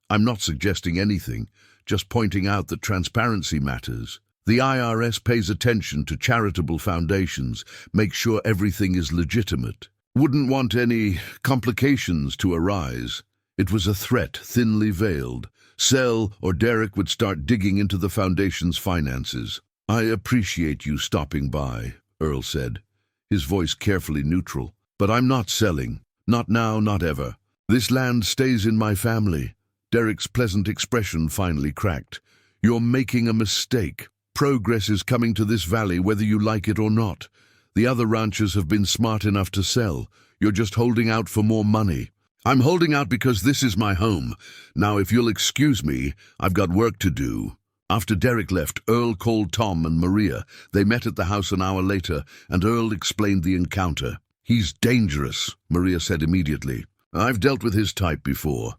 "I'm not suggesting anything, just pointing out that transparency matters. The IRS pays attention to charitable foundations, makes sure everything is legitimate. Wouldn't want any complications to arise." It was a threat, thinly veiled. Sell, or Derek would start digging into the foundation's finances. "I appreciate you stopping by," Earl said, his voice carefully neutral. "But I'm not selling. Not now, not ever. This land stays in my family." Derek's pleasant expression finally cracked. "You're making a mistake. Progress is coming to this valley whether you like it or not. The other ranchers have been smart enough to sell. You're just holding out for more money." "I'm holding out because this is my home. Now, if you'll excuse me, I've got work to do." After Derek left, Earl called Tom and Maria. They met at the house an hour later, and Earl explained the encounter. "He's dangerous," Maria said immediately. "I've dealt with his type before.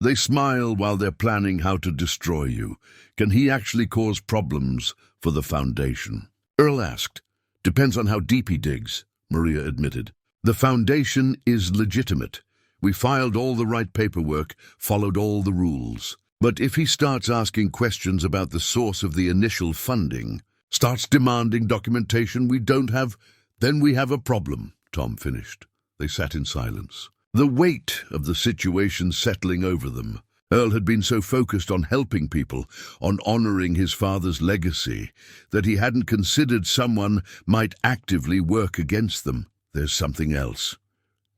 They smile while they're planning how to destroy you. Can he actually cause problems for the foundation?" Earl asked. "Depends on how deep he digs," Maria admitted. "The foundation is legitimate. We filed all the right paperwork, followed all the rules. But if he starts asking questions about the source of the initial funding, starts demanding documentation we don't have, then we have a problem," Tom finished. They sat in silence, the weight of the situation settling over them. Earl had been so focused on helping people, on honoring his father's legacy, that he hadn't considered someone might actively work against them. "There's something else,"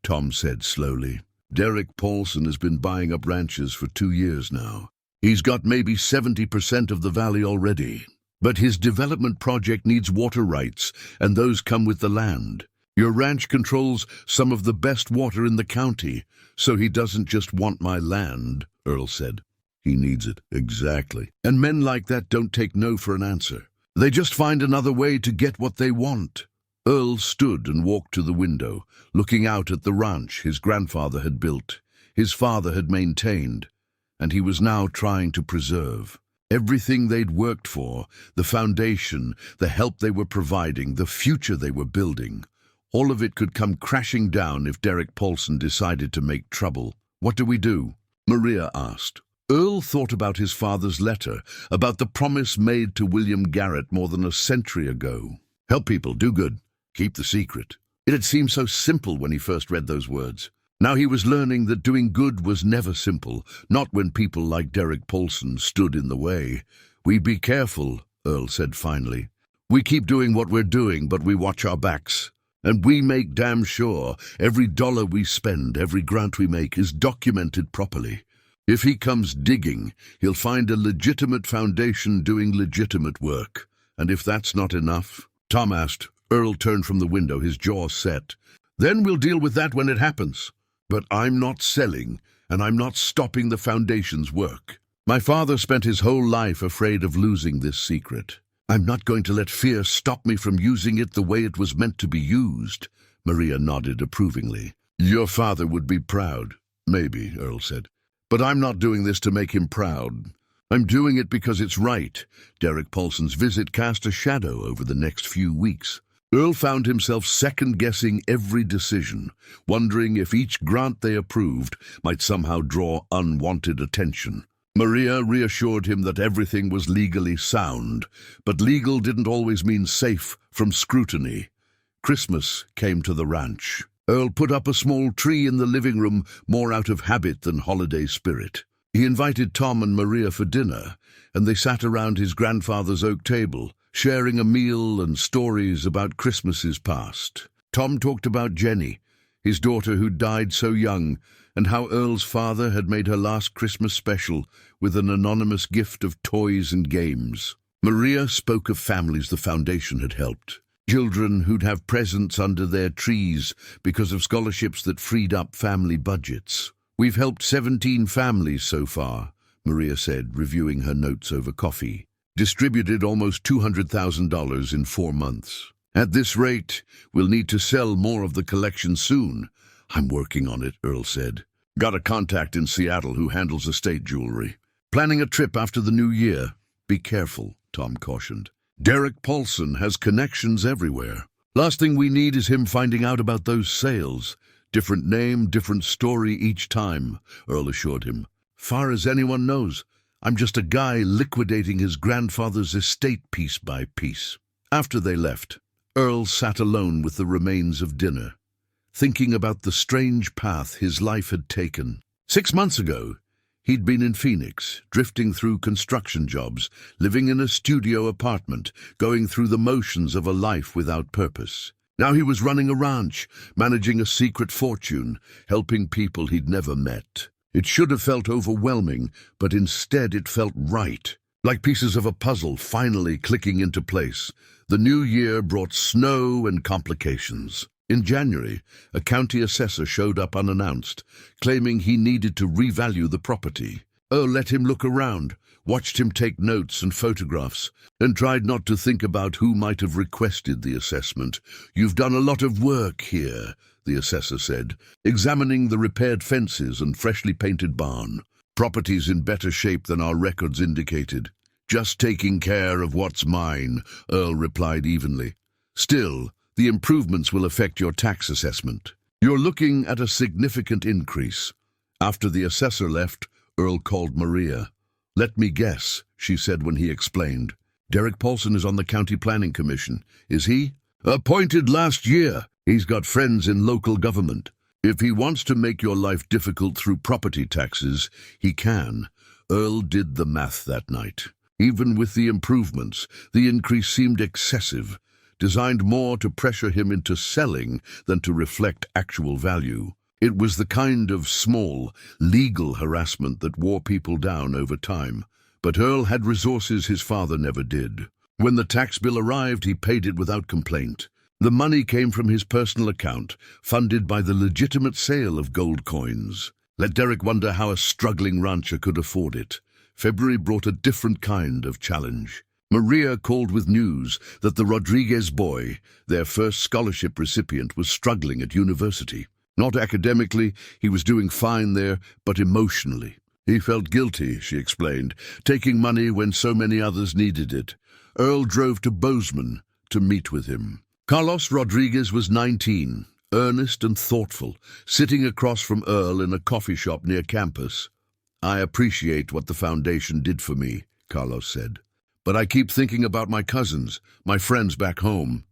Tom said slowly. "Derek Paulson has been buying up ranches for 2 years now. He's got maybe 70% of the valley already. But his development project needs water rights, and those come with the land. Your ranch controls some of the best water in the county, so he doesn't just want my land," Earl said. "He needs it." "Exactly. And men like that don't take no for an answer. They just find another way to get what they want." Earl stood and walked to the window, looking out at the ranch his grandfather had built, his father had maintained, and he was now trying to preserve. Everything they'd worked for, the foundation, the help they were providing, the future they were building, all of it could come crashing down if Derek Paulson decided to make trouble. "What do we do?" Maria asked. Earl thought about his father's letter, about the promise made to William Garrett more than a century ago. Help people, do good, keep the secret. It had seemed so simple when he first read those words. Now he was learning that doing good was never simple, not when people like Derek Paulson stood in the way. "We be careful," Earl said finally. "We keep doing what we're doing, but we watch our backs. And we make damn sure every dollar we spend, every grant we make is documented properly. If he comes digging, he'll find a legitimate foundation doing legitimate work. And if that's not enough," Tom asked. Earl turned from the window, his jaw set. "Then we'll deal with that when it happens. But I'm not selling, and I'm not stopping the foundation's work. My father spent his whole life afraid of losing this secret. I'm not going to let fear stop me from using it the way it was meant to be used." Maria nodded approvingly. "Your father would be proud." "Maybe," Earl said. "But I'm not doing this to make him proud. I'm doing it because it's right." Derek Paulson's visit cast a shadow over the next few weeks. Earl found himself second-guessing every decision, wondering if each grant they approved might somehow draw unwanted attention. Maria reassured him that everything was legally sound, but legal didn't always mean safe from scrutiny. Christmas came to the ranch. Earl put up a small tree in the living room, more out of habit than holiday spirit. He invited Tom and Maria for dinner, and they sat around his grandfather's oak table, sharing a meal and stories about Christmases past. Tom talked about Jenny, his daughter who died so young, and how Earl's father had made her last Christmas special with an anonymous gift of toys and games. Maria spoke of families the foundation had helped. Children who'd have presents under their trees because of scholarships that freed up family budgets. "We've helped 17 families so far," Maria said, reviewing her notes over coffee. "Distributed almost $200,000 in 4 months. At this rate, we'll need to sell more of the collection soon." "I'm working on it," Earl said. "Got a contact in Seattle who handles estate jewelry. Planning a trip after the new year." "Be careful," Tom cautioned. "Derek Paulson has connections everywhere. Last thing we need is him finding out about those sales. Different name, different story each time," Earl assured him. "Far as anyone knows, I'm just a guy liquidating his grandfather's estate piece by piece." After they left, Earl sat alone with the remains of dinner, thinking about the strange path his life had taken. 6 months ago, he'd been in Phoenix, drifting through construction jobs, living in a studio apartment, going through the motions of a life without purpose. Now he was running a ranch, managing a secret fortune, helping people he'd never met. It should have felt overwhelming, but instead it felt right, like pieces of a puzzle finally clicking into place. The new year brought snow and complications. In January, a county assessor showed up unannounced, claiming he needed to revalue the property. Earl let him look around, watched him take notes and photographs, and tried not to think about who might have requested the assessment. "You've done a lot of work here," the assessor said, examining the repaired fences and freshly painted barn. "Property's in better shape than our records indicated." "Just taking care of what's mine," Earl replied evenly. "Still, the improvements will affect your tax assessment. You're looking at a significant increase." After the assessor left, Earl called Maria. "Let me guess," she said when he explained. "Derek Paulson is on the County Planning Commission, is he?" "Appointed last year. He's got friends in local government. If he wants to make your life difficult through property taxes, he can." Earl did the math that night. Even with the improvements, the increase seemed excessive, designed more to pressure him into selling than to reflect actual value. It was the kind of small, legal harassment that wore people down over time. But Earl had resources his father never did. When the tax bill arrived, he paid it without complaint. The money came from his personal account, funded by the legitimate sale of gold coins. Let Derek wonder how a struggling rancher could afford it. February brought a different kind of challenge. Maria called with news that the Rodriguez boy, their first scholarship recipient, was struggling at university. Not academically, he was doing fine there, but emotionally. He felt guilty, she explained, taking money when so many others needed it. Earl drove to Bozeman to meet with him. Carlos Rodriguez was 19, earnest and thoughtful, sitting across from Earl in a coffee shop near campus. "I appreciate what the foundation did for me," Carlos said. "But I keep thinking about my cousins, my friends back home.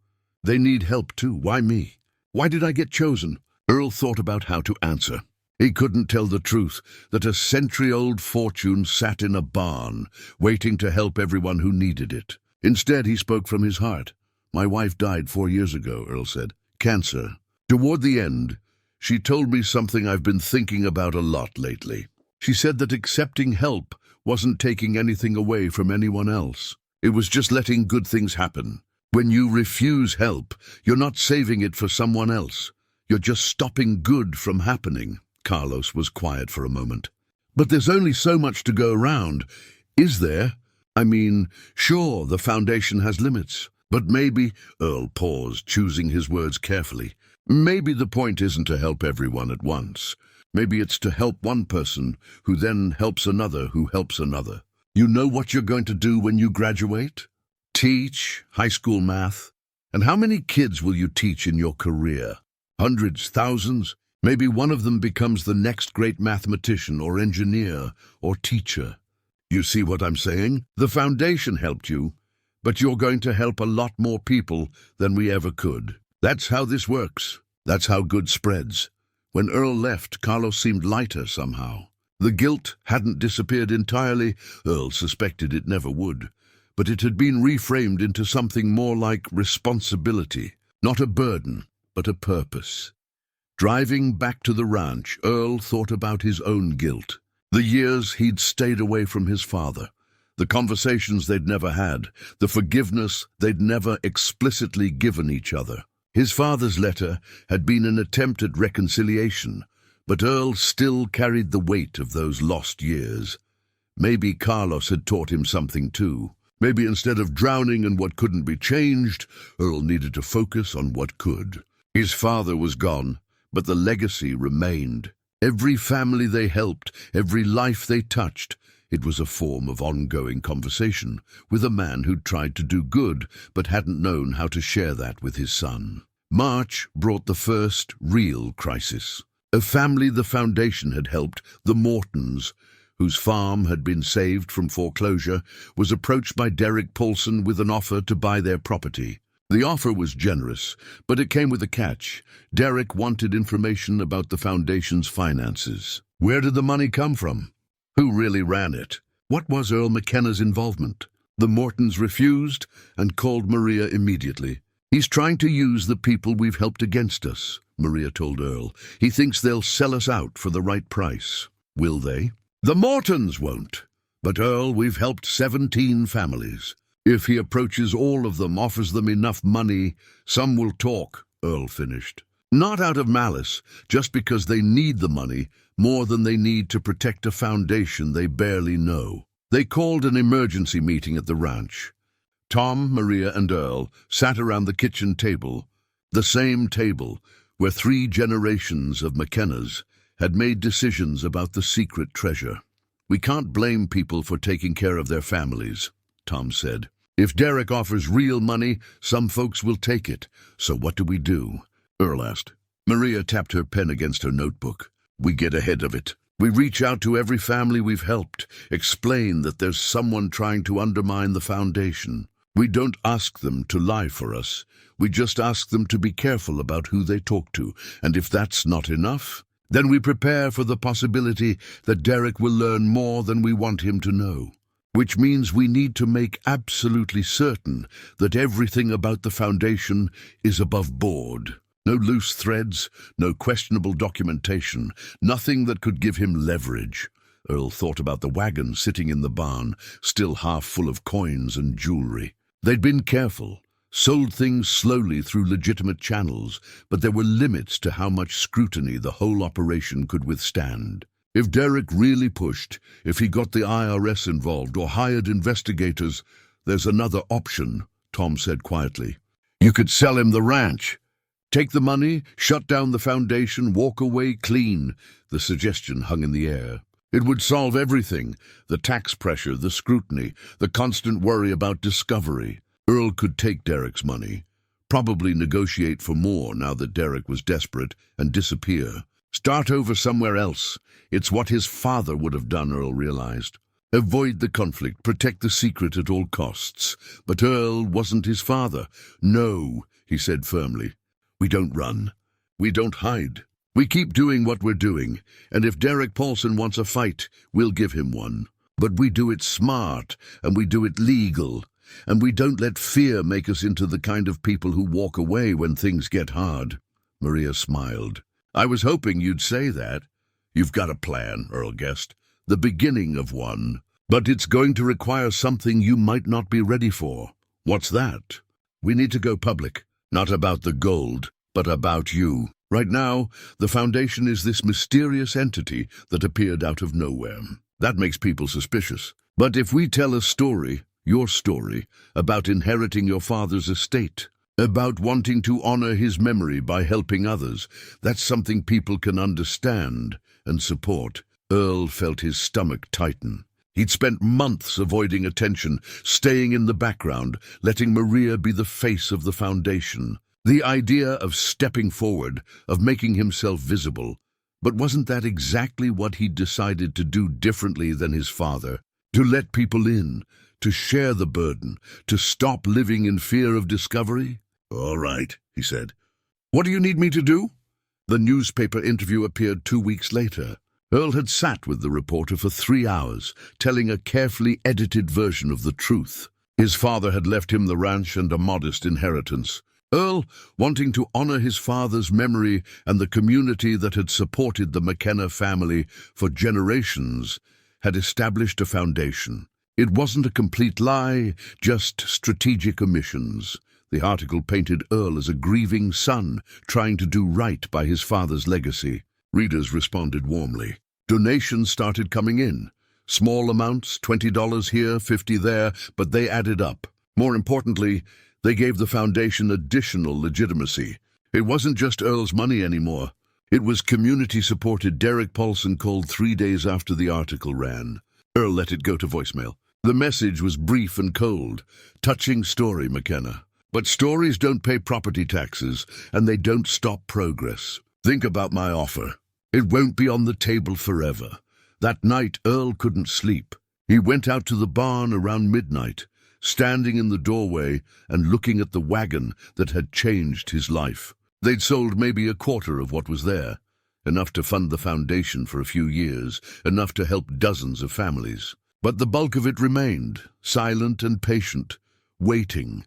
They need help too. Why me? Why did I get chosen?" Earl thought about how to answer. He couldn't tell the truth, that a century-old fortune sat in a barn, waiting to help everyone who needed it. Instead, he spoke from his heart. "My wife died 4 years ago," Earl said. "Cancer. Toward the end, she told me something I've been thinking about a lot lately. She said that accepting help wasn't taking anything away from anyone else. It was just letting good things happen. When you refuse help, you're not saving it for someone else. You're just stopping good from happening." Carlos was quiet for a moment. "But there's only so much to go around, is there? I mean, sure, the foundation has limits, but maybe—" Earl paused, choosing his words carefully. "Maybe the point isn't to help everyone at once. Maybe it's to help one person who then helps another who helps another. You know what you're going to do when you graduate? Teach high school math. And how many kids will you teach in your career? Hundreds, thousands? Maybe one of them becomes the next great mathematician or engineer or teacher. You see what I'm saying? The foundation helped you, but you're going to help a lot more people than we ever could. That's how this works. That's how good spreads. When Earl left, Carlos seemed lighter somehow. The guilt hadn't disappeared entirely. Earl suspected it never would. But it had been reframed into something more like responsibility. Not a burden, but a purpose. Driving back to the ranch, Earl thought about his own guilt. The years he'd stayed away from his father. The conversations they'd never had. The forgiveness they'd never explicitly given each other. His father's letter had been an attempt at reconciliation, but Earl still carried the weight of those lost years. Maybe Carlos had taught him something too. Maybe instead of drowning in what couldn't be changed, Earl needed to focus on what could. His father was gone, but the legacy remained. Every family they helped, every life they touched, it was a form of ongoing conversation with a man who'd tried to do good but hadn't known how to share that with his son. March brought the first real crisis. A family the foundation had helped, the Mortons, whose farm had been saved from foreclosure, was approached by Derek Paulson with an offer to buy their property. The offer was generous, but it came with a catch. Derek wanted information about the foundation's finances. Where did the money come from? Who really ran it? What was Earl McKenna's involvement? The Mortons refused and called Maria immediately. He's trying to use the people we've helped against us, Maria told Earl. He thinks they'll sell us out for the right price. Will they? The Mortons won't. But Earl, we've helped 17 families. If he approaches all of them, offers them enough money, some will talk, Earl finished. Not out of malice, just because they need the money more than they need to protect a foundation they barely know. They called an emergency meeting at the ranch. Tom, Maria, and Earl sat around the kitchen table, the same table where 3 generations of McKennas had made decisions about the secret treasure. We can't blame people for taking care of their families, Tom said. If Derek offers real money, some folks will take it. So what do we do? Earl asked. Maria tapped her pen against her notebook. We get ahead of it. We reach out to every family we've helped, explain that there's someone trying to undermine the foundation. We don't ask them to lie for us. We just ask them to be careful about who they talk to. And if that's not enough, then we prepare for the possibility that Derek will learn more than we want him to know. Which means we need to make absolutely certain that everything about the foundation is above board. No loose threads, no questionable documentation, nothing that could give him leverage. Earl thought about the wagon sitting in the barn, still half full of coins and jewelry. They'd been careful, sold things slowly through legitimate channels, but there were limits to how much scrutiny the whole operation could withstand. If Derek really pushed, if he got the IRS involved or hired investigators, there's another option, Tom said quietly. You could sell him the ranch. Take the money, shut down the foundation, walk away clean. The suggestion hung in the air. It would solve everything, the tax pressure, the scrutiny, the constant worry about discovery. Earl could take Derek's money, probably negotiate for more now that Derek was desperate, and disappear. Start over somewhere else. It's what his father would have done, Earl realized. Avoid the conflict, protect the secret at all costs. But Earl wasn't his father. No, he said firmly. We don't run. We don't hide. We keep doing what we're doing, and if Derek Paulson wants a fight, we'll give him one. But we do it smart, and we do it legal, and we don't let fear make us into the kind of people who walk away when things get hard. Maria smiled. I was hoping you'd say that. You've got a plan, Earl guessed. The beginning of one. But it's going to require something you might not be ready for. What's that? We need to go public. Not about the gold, but about you. Right now, the foundation is this mysterious entity that appeared out of nowhere. That makes people suspicious. But if we tell a story, your story, about inheriting your father's estate, about wanting to honor his memory by helping others, that's something people can understand and support. Earl felt his stomach tighten. He'd spent months avoiding attention, staying in the background, letting Maria be the face of the foundation. The idea of stepping forward, of making himself visible. But wasn't that exactly what he'd decided to do differently than his father? To let people in, to share the burden, to stop living in fear of discovery? All right, he said. What do you need me to do? The newspaper interview appeared 2 weeks later. Earl had sat with the reporter for 3 hours, telling a carefully edited version of the truth. His father had left him the ranch and a modest inheritance. Earl, wanting to honor his father's memory and the community that had supported the McKenna family for generations, had established a foundation. It wasn't a complete lie, just strategic omissions. The article painted Earl as a grieving son trying to do right by his father's legacy. Readers responded warmly. Donations started coming in. Small amounts, $20 here, $50 there, but they added up. More importantly, they gave the foundation additional legitimacy. It wasn't just Earl's money anymore. It was community-supported. Derek Paulson called 3 days after the article ran. Earl let it go to voicemail. The message was brief and cold. Touching story, McKenna. But stories don't pay property taxes, and they don't stop progress. Think about my offer. It won't be on the table forever. That night, Earl couldn't sleep. He went out to the barn around midnight, standing in the doorway and looking at the wagon that had changed his life. They'd sold maybe a quarter of what was there, enough to fund the foundation for a few years, enough to help dozens of families. But the bulk of it remained, silent and patient, waiting.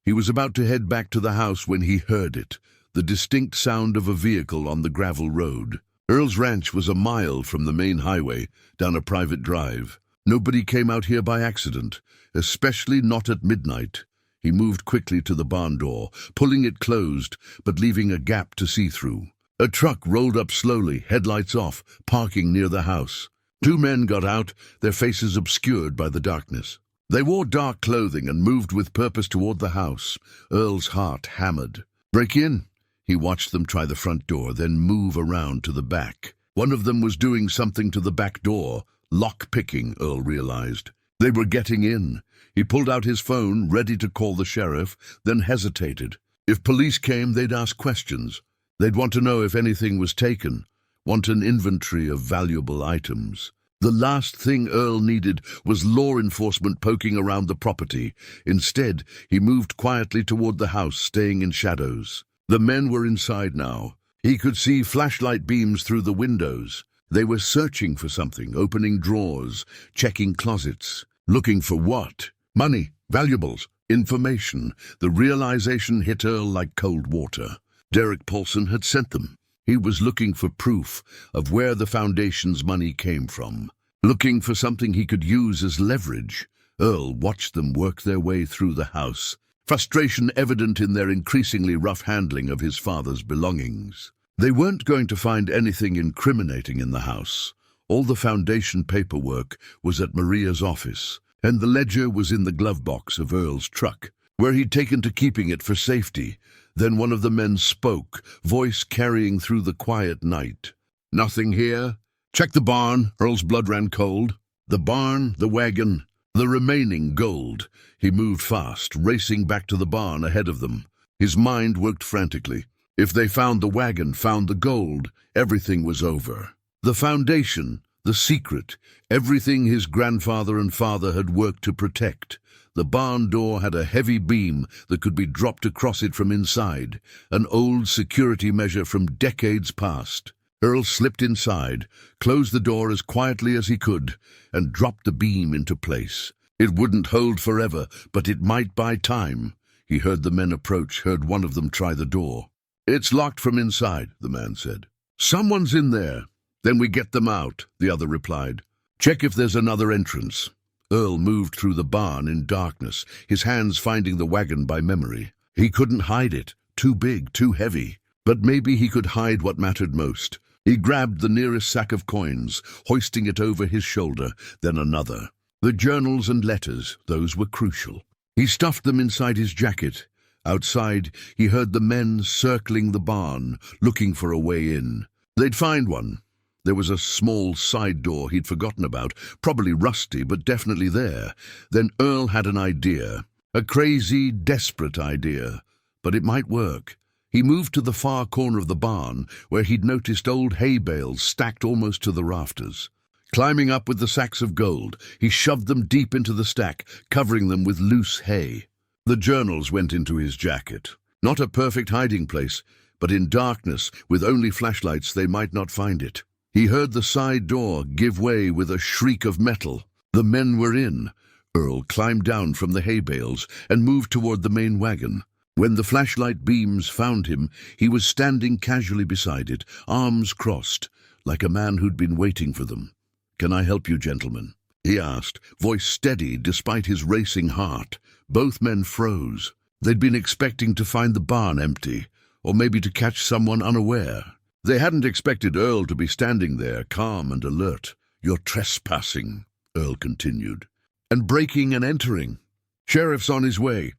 He was about to head back to the house when he heard it, the distinct sound of a vehicle on the gravel road. Earl's ranch was a mile from the main highway, down a private drive. Nobody came out here by accident, especially not at midnight. He moved quickly to the barn door, pulling it closed, but leaving a gap to see through. A truck rolled up slowly, headlights off, parking near the house. 2 men got out, their faces obscured by the darkness. They wore dark clothing and moved with purpose toward the house. Earl's heart hammered. Break in. He watched them try the front door, then move around to the back. One of them was doing something to the back door. Lock-picking, Earl realized. They were getting in. He pulled out his phone, ready to call the sheriff, then hesitated. If police came, they'd ask questions. They'd want to know if anything was taken, want an inventory of valuable items. The last thing Earl needed was law enforcement poking around the property. Instead, he moved quietly toward the house, staying in shadows. The men were inside now. He could see flashlight beams through the windows. They were searching for something, opening drawers, checking closets. Looking for what? Money, valuables, information. The realization hit Earl like cold water. Derek Paulson had sent them. He was looking for proof of where the foundation's money came from. Looking for something he could use as leverage. Earl watched them work their way through the house, frustration evident in their increasingly rough handling of his father's belongings. They weren't going to find anything incriminating in the house. All the foundation paperwork was at Maria's office, and the ledger was in the glove box of Earl's truck, where he'd taken to keeping it for safety. Then one of the men spoke, voice carrying through the quiet night. Nothing here? Check the barn. Earl's blood ran cold. The barn, the wagon, the remaining gold. He moved fast, racing back to the barn ahead of them. His mind worked frantically. If they found the wagon, found the gold, everything was over. The foundation, the secret, everything his grandfather and father had worked to protect. The barn door had a heavy beam that could be dropped across it from inside, an old security measure from decades past. Earl slipped inside, closed the door as quietly as he could, and dropped the beam into place. It wouldn't hold forever, but it might buy time. He heard the men approach, heard one of them try the door. "It's locked from inside," the man said. "Someone's in there." "Then we get them out," the other replied. "Check if there's another entrance." Earl moved through the barn in darkness, his hands finding the wagon by memory. He couldn't hide it, too big, too heavy. But maybe he could hide what mattered most. He grabbed the nearest sack of coins, hoisting it over his shoulder, then another. The journals and letters, those were crucial. He stuffed them inside his jacket. Outside, he heard the men circling the barn, looking for a way in. They'd find one. There was a small side door he'd forgotten about, probably rusty, but definitely there. Then Earl had an idea. A crazy, desperate idea. But it might work. He moved to the far corner of the barn, where he'd noticed old hay bales stacked almost to the rafters. Climbing up with the sacks of gold, he shoved them deep into the stack, covering them with loose hay. The journals went into his jacket. Not a perfect hiding place, but in darkness, with only flashlights, they might not find it. He heard the side door give way with a shriek of metal. The men were in. Earl climbed down from the hay bales and moved toward the main wagon. When the flashlight beams found him, he was standing casually beside it, arms crossed, like a man who'd been waiting for them. "Can I help you, gentlemen?" he asked, voice steady despite his racing heart. Both men froze. They'd been expecting to find the barn empty, or maybe to catch someone unaware. They hadn't expected Earl to be standing there, calm and alert. "You're trespassing," Earl continued, "and breaking and entering. Sheriff's on his way."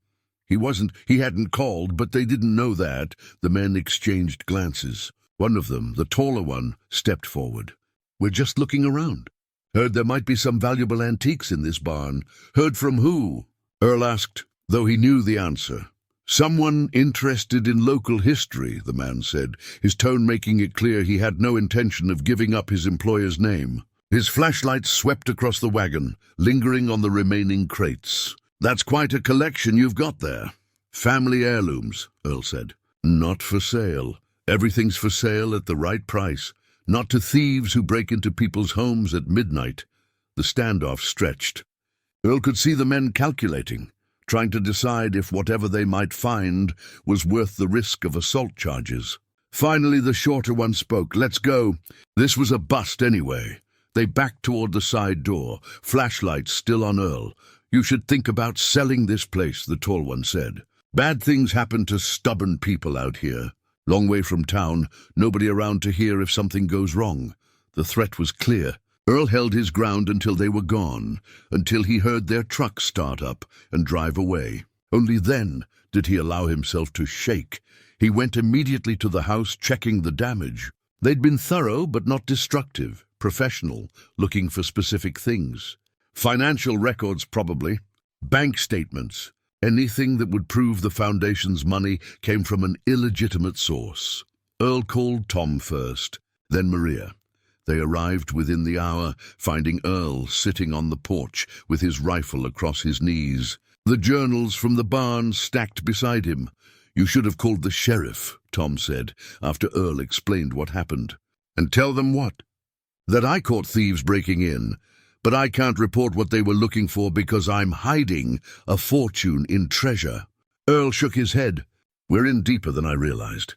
He hadn't called, but they didn't know that. The men exchanged glances. One of them, the taller one, stepped forward. "We're just looking around. Heard there might be some valuable antiques in this barn." "Heard from who?" Earl asked, though he knew the answer. "Someone interested in local history," the man said, his tone making it clear he had no intention of giving up his employer's name. His flashlight swept across the wagon, lingering on the remaining crates. "That's quite a collection you've got there." "Family heirlooms," Earl said. "Not for sale. Everything's for sale at the right price. Not to thieves who break into people's homes at midnight." The standoff stretched. Earl could see the men calculating, trying to decide if whatever they might find was worth the risk of assault charges. Finally, the shorter one spoke. "Let's go." This was a bust anyway. They backed toward the side door, flashlights still on Earl. "You should think about selling this place," the tall one said. "Bad things happen to stubborn people out here. Long way from town, nobody around to hear if something goes wrong." The threat was clear. Earl held his ground until they were gone, until he heard their truck start up and drive away. Only then did he allow himself to shake. He went immediately to the house, checking the damage. They'd been thorough but not destructive, professional, looking for specific things. Financial records, probably. Bank statements. Anything that would prove the foundation's money came from an illegitimate source. Earl called Tom first, then Maria. They arrived within the hour, finding Earl sitting on the porch with his rifle across his knees. The journals from the barn stacked beside him. "You should have called the sheriff," Tom said, after Earl explained what happened. "And tell them what?" "That I caught thieves breaking in. But I can't report what they were looking for because I'm hiding a fortune in treasure." Earl shook his head. "We're in deeper than I realized.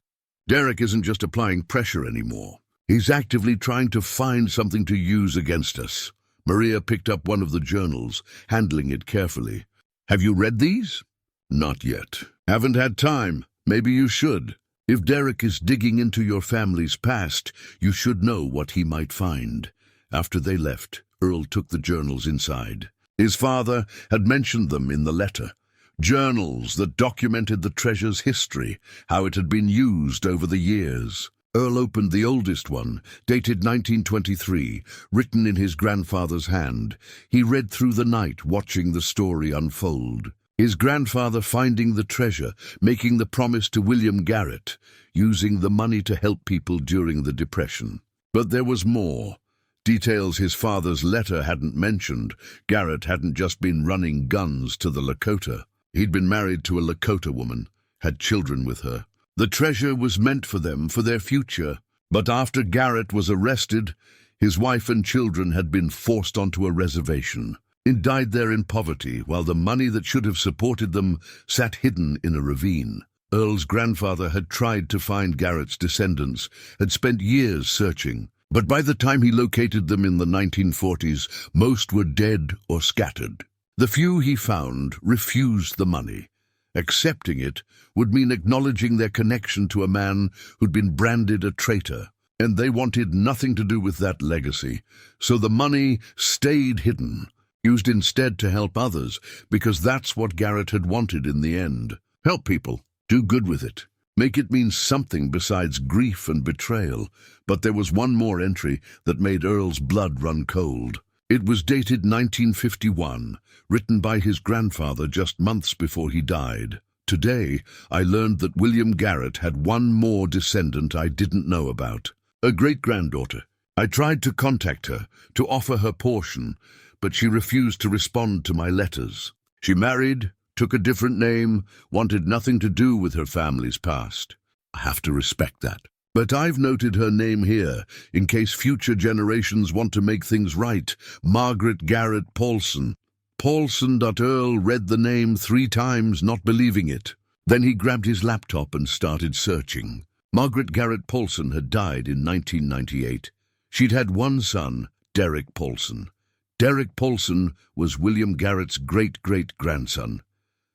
Derek isn't just applying pressure anymore. He's actively trying to find something to use against us." Maria picked up one of the journals, handling it carefully. "Have you read these?" "Not yet. Haven't had time. Maybe you should. If Derek is digging into your family's past, you should know what he might find." After they left, Earl took the journals inside. His father had mentioned them in the letter. Journals that documented the treasure's history, how it had been used over the years. Earl opened the oldest one, dated 1923, written in his grandfather's hand. He read through the night, watching the story unfold. His grandfather finding the treasure, making the promise to William Garrett, using the money to help people during the Depression. But there was more. Details his father's letter hadn't mentioned. Garrett hadn't just been running guns to the Lakota. He'd been married to a Lakota woman, had children with her. The treasure was meant for them, for their future. But after Garrett was arrested, his wife and children had been forced onto a reservation and died there in poverty, while the money that should have supported them sat hidden in a ravine. Earl's grandfather had tried to find Garrett's descendants, had spent years searching. But by the time he located them in the 1940s, most were dead or scattered. The few he found refused the money. Accepting it would mean acknowledging their connection to a man who'd been branded a traitor, and they wanted nothing to do with that legacy. So the money stayed hidden, used instead to help others, because that's what Garrett had wanted in the end. Help people, do good with it. Make it mean something besides grief and betrayal. But there was one more entry that made Earl's blood run cold. It was dated 1951, written by his grandfather just months before he died. "Today, I learned that William Garrett had one more descendant I didn't know about. A great-granddaughter. I tried to contact her, to offer her portion, but she refused to respond to my letters. She married, took a different name, wanted nothing to do with her family's past. I have to respect that. But I've noted her name here, in case future generations want to make things right. Margaret Garrett Paulson. Paulson. Earl read the name 3 times, not believing it. Then he grabbed his laptop and started searching. Margaret Garrett Paulson had died in 1998. She'd had one son, Derek Paulson. Derek Paulson was William Garrett's great-great-grandson.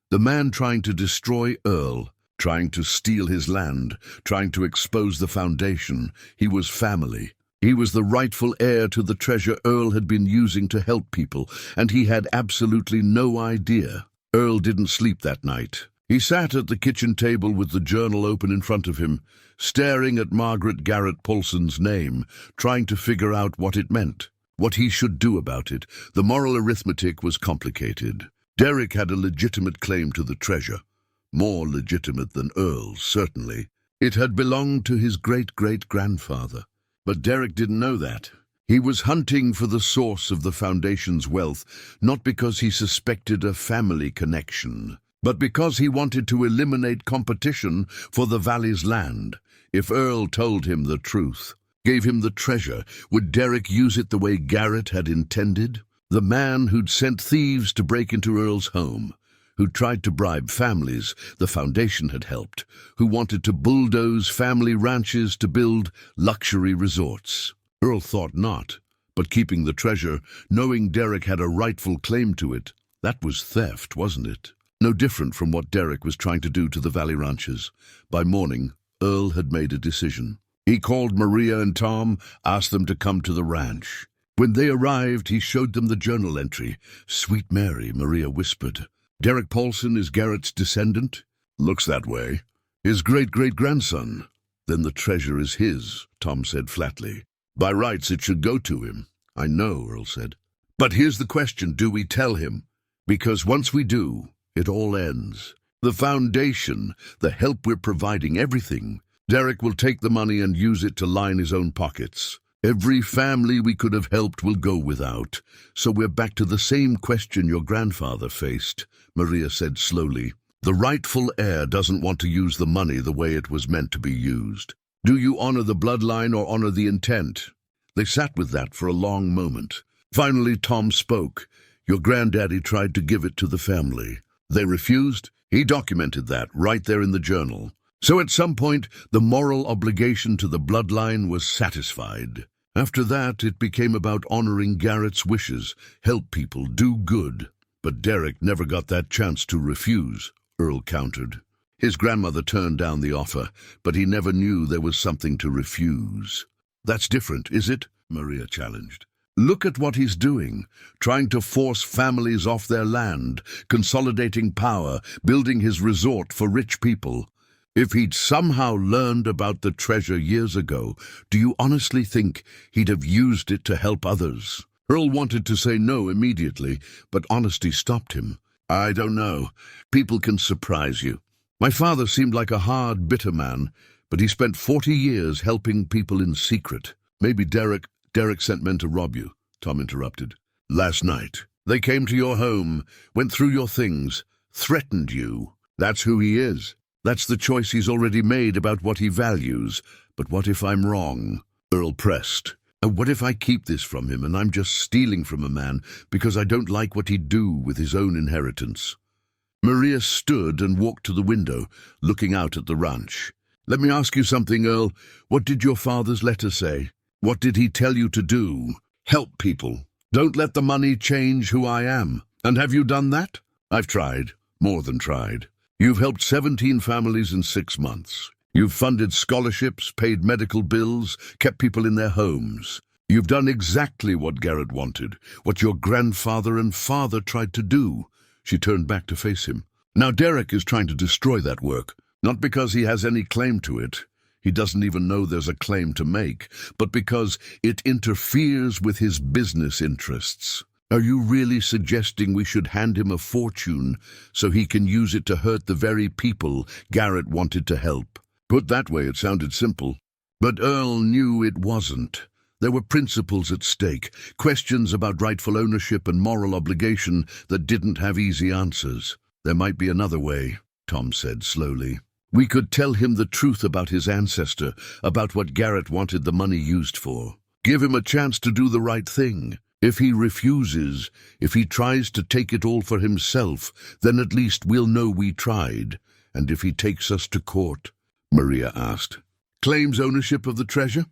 The man trying to destroy Earl, trying to steal his land, trying to expose the foundation. He was family. He was the rightful heir to the treasure Earl had been using to help people, and he had absolutely no idea. Earl didn't sleep that night. He sat at the kitchen table with the journal open in front of him, staring at Margaret Garrett Paulson's name, trying to figure out what it meant, what he should do about it. The moral arithmetic was complicated. Derek had a legitimate claim to the treasure. More legitimate than Earl's, certainly. It had belonged to his great-great-grandfather. But Derek didn't know that. He was hunting for the source of the foundation's wealth, not because he suspected a family connection, but because he wanted to eliminate competition for the valley's land. If Earl told him the truth, gave him the treasure, would Derek use it the way Garrett had intended? The man who'd sent thieves to break into Earl's home, who tried to bribe families the foundation had helped, who wanted to bulldoze family ranches to build luxury resorts. Earl thought not, but keeping the treasure, knowing Derek had a rightful claim to it, that was theft, wasn't it? No different from what Derek was trying to do to the valley ranches. By morning, Earl had made a decision. He called Maria and Tom, asked them to come to the ranch. When they arrived, he showed them the journal entry. "Sweet Mary," Maria whispered. "Derek Paulson is Garrett's descendant?" "Looks that way." "His great-great-grandson?" "Then the treasure is his," Tom said flatly. "By rights it should go to him." "I know," Earl said. "But here's the question, do we tell him? Because once we do, it all ends. The foundation, the help we're providing, everything. Derek will take the money and use it to line his own pockets. Every family we could have helped will go without. So we're back to the same question your grandfather faced," Maria said slowly. "The rightful heir doesn't want to use the money the way it was meant to be used. Do you honor the bloodline or honor the intent?" They sat with that for a long moment. Finally, Tom spoke. "Your granddaddy tried to give it to the family. They refused. He documented that right there in the journal. So at some point, the moral obligation to the bloodline was satisfied. After that, it became about honoring Garrett's wishes, help people, do good. But Derek never got that chance to refuse," Earl countered. His grandmother turned down the offer, but he never knew there was something to refuse. "That's different, is it?" Maria challenged. "Look at what he's doing, trying to force families off their land, consolidating power, building his resort for rich people. If he'd somehow learned about the treasure years ago, do you honestly think he'd have used it to help others?" Earl wanted to say no immediately, but honesty stopped him. "I don't know. People can surprise you. My father seemed like a hard, bitter man, but he spent 40 years helping people in secret. Maybe Derek sent men to rob you," Tom interrupted. "Last night. They came to your home, went through your things, threatened you. That's who he is. That's the choice he's already made about what he values. But what if I'm wrong?" Earl pressed. "What if I keep this from him and I'm just stealing from a man because I don't like what he'd do with his own inheritance?" Maria stood and walked to the window, looking out at the ranch. "Let me ask you something, Earl. What did your father's letter say? What did he tell you to do?" "Help people. Don't let the money change who I am." "And have you done that?" "I've tried. More than tried. You've helped 17 families in 6 months. You've funded scholarships, paid medical bills, kept people in their homes. You've done exactly what Garrett wanted, what your grandfather and father tried to do." She turned back to face him. "Now Derek is trying to destroy that work, not because he has any claim to it. He doesn't even know there's a claim to make, but because it interferes with his business interests. Are you really suggesting we should hand him a fortune so he can use it to hurt the very people Garrett wanted to help?" Put that way, it sounded simple. But Earl knew it wasn't. There were principles at stake, questions about rightful ownership and moral obligation that didn't have easy answers. "There might be another way," Tom said slowly. We could tell him the truth about his ancestor, about what Garrett wanted the money used for. Give him a chance to do the right thing. If he refuses, if he tries to take it all for himself, then at least we'll know we tried. And if he takes us to court, Maria asked, claims ownership of the treasure?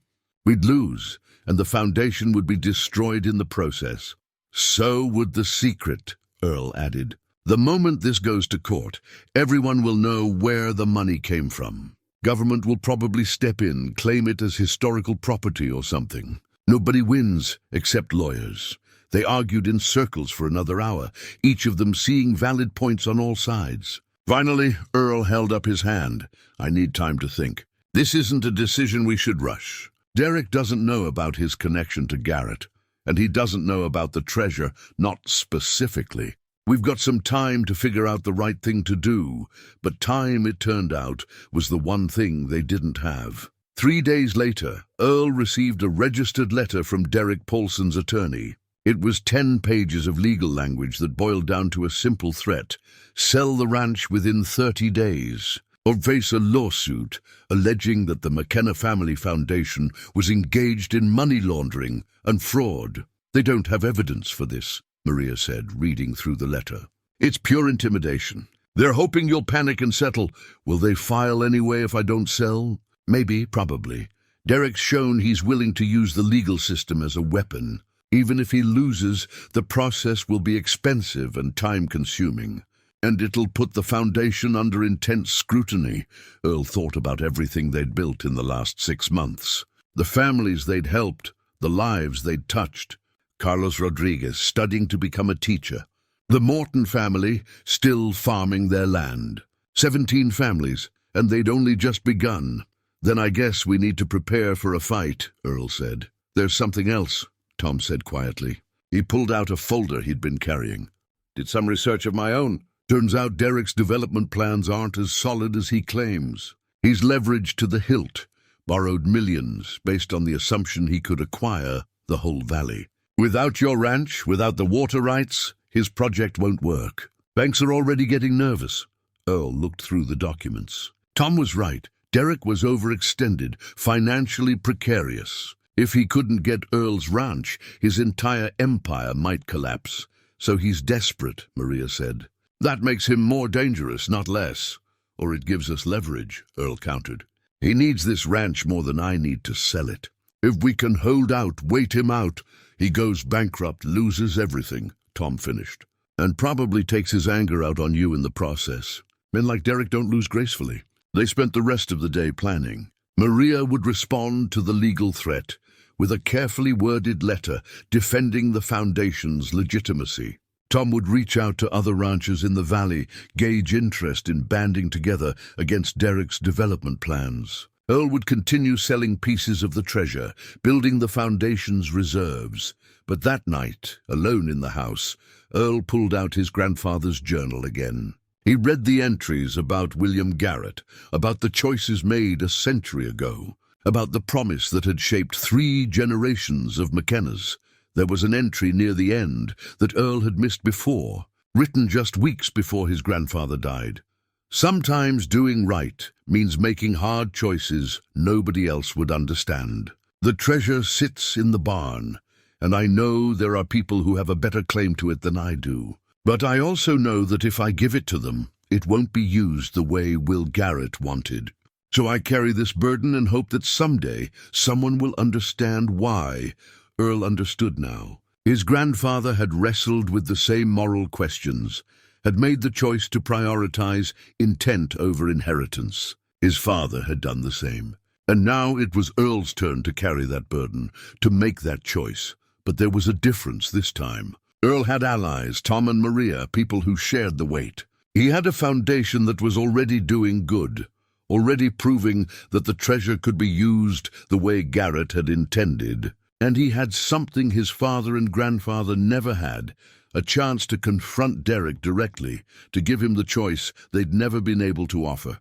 We'd lose, and the foundation would be destroyed in the process. So would the secret, Earl added. The moment this goes to court, everyone will know where the money came from. Government will probably step in, claim it as historical property or something. Nobody wins except lawyers. They argued in circles for another hour, each of them seeing valid points on all sides. Finally, Earl held up his hand. I need time to think. This isn't a decision we should rush. Derek doesn't know about his connection to Garrett, and he doesn't know about the treasure, not specifically. We've got some time to figure out the right thing to do, but time, it turned out, was the one thing they didn't have. 3 days later, Earl received a registered letter from Derek Paulson's attorney. It was 10 pages of legal language that boiled down to a simple threat: sell the ranch within 30 days, or face a lawsuit alleging that the McKenna Family Foundation was engaged in money laundering and fraud. They don't have evidence for this, Maria said, reading through the letter. It's pure intimidation. They're hoping you'll panic and settle. Will they file anyway if I don't sell? Maybe, probably. Derek's shown he's willing to use the legal system as a weapon. Even if he loses, the process will be expensive and time-consuming. And it'll put the foundation under intense scrutiny. Earl thought about everything they'd built in the last 6 months. The families they'd helped, the lives they'd touched. Carlos Rodriguez studying to become a teacher. The Morton family still farming their land. 17 families, and they'd only just begun. Then I guess we need to prepare for a fight, Earl said. There's something else, Tom said quietly. He pulled out a folder he'd been carrying. Did some research of my own. Turns out Derek's development plans aren't as solid as he claims. He's leveraged to the hilt, borrowed millions based on the assumption he could acquire the whole valley. Without your ranch, without the water rights, his project won't work. Banks are already getting nervous. Earl looked through the documents. Tom was right. Derek was overextended, financially precarious. If he couldn't get Earl's ranch, his entire empire might collapse. So he's desperate, Maria said. That makes him more dangerous, not less. Or it gives us leverage, Earl countered. He needs this ranch more than I need to sell it. If we can hold out, wait him out, he goes bankrupt, loses everything, Tom finished. And probably takes his anger out on you in the process. Men like Derek don't lose gracefully. They spent the rest of the day planning. Maria would respond to the legal threat with a carefully worded letter defending the foundation's legitimacy. Tom would reach out to other ranchers in the valley, gauge interest in banding together against Derek's development plans. Earl would continue selling pieces of the treasure, building the foundation's reserves. But that night, alone in the house, Earl pulled out his grandfather's journal again. He read the entries about William Garrett, about the choices made a century ago, about the promise that had shaped 3 generations of McKennas. There was an entry near the end that Earl had missed before, written just weeks before his grandfather died. Sometimes doing right means making hard choices nobody else would understand. The treasure sits in the barn, and I know there are people who have a better claim to it than I do. But I also know that if I give it to them, it won't be used the way Will Garrett wanted. So I carry this burden and hope that someday someone will understand why. Earl understood now. His grandfather had wrestled with the same moral questions, had made the choice to prioritize intent over inheritance. His father had done the same. And now it was Earl's turn to carry that burden, to make that choice. But there was a difference this time. Earl had allies, Tom and Maria, people who shared the weight. He had a foundation that was already doing good, already proving that the treasure could be used the way Garrett had intended. And he had something his father and grandfather never had, a chance to confront Derek directly, to give him the choice they'd never been able to offer.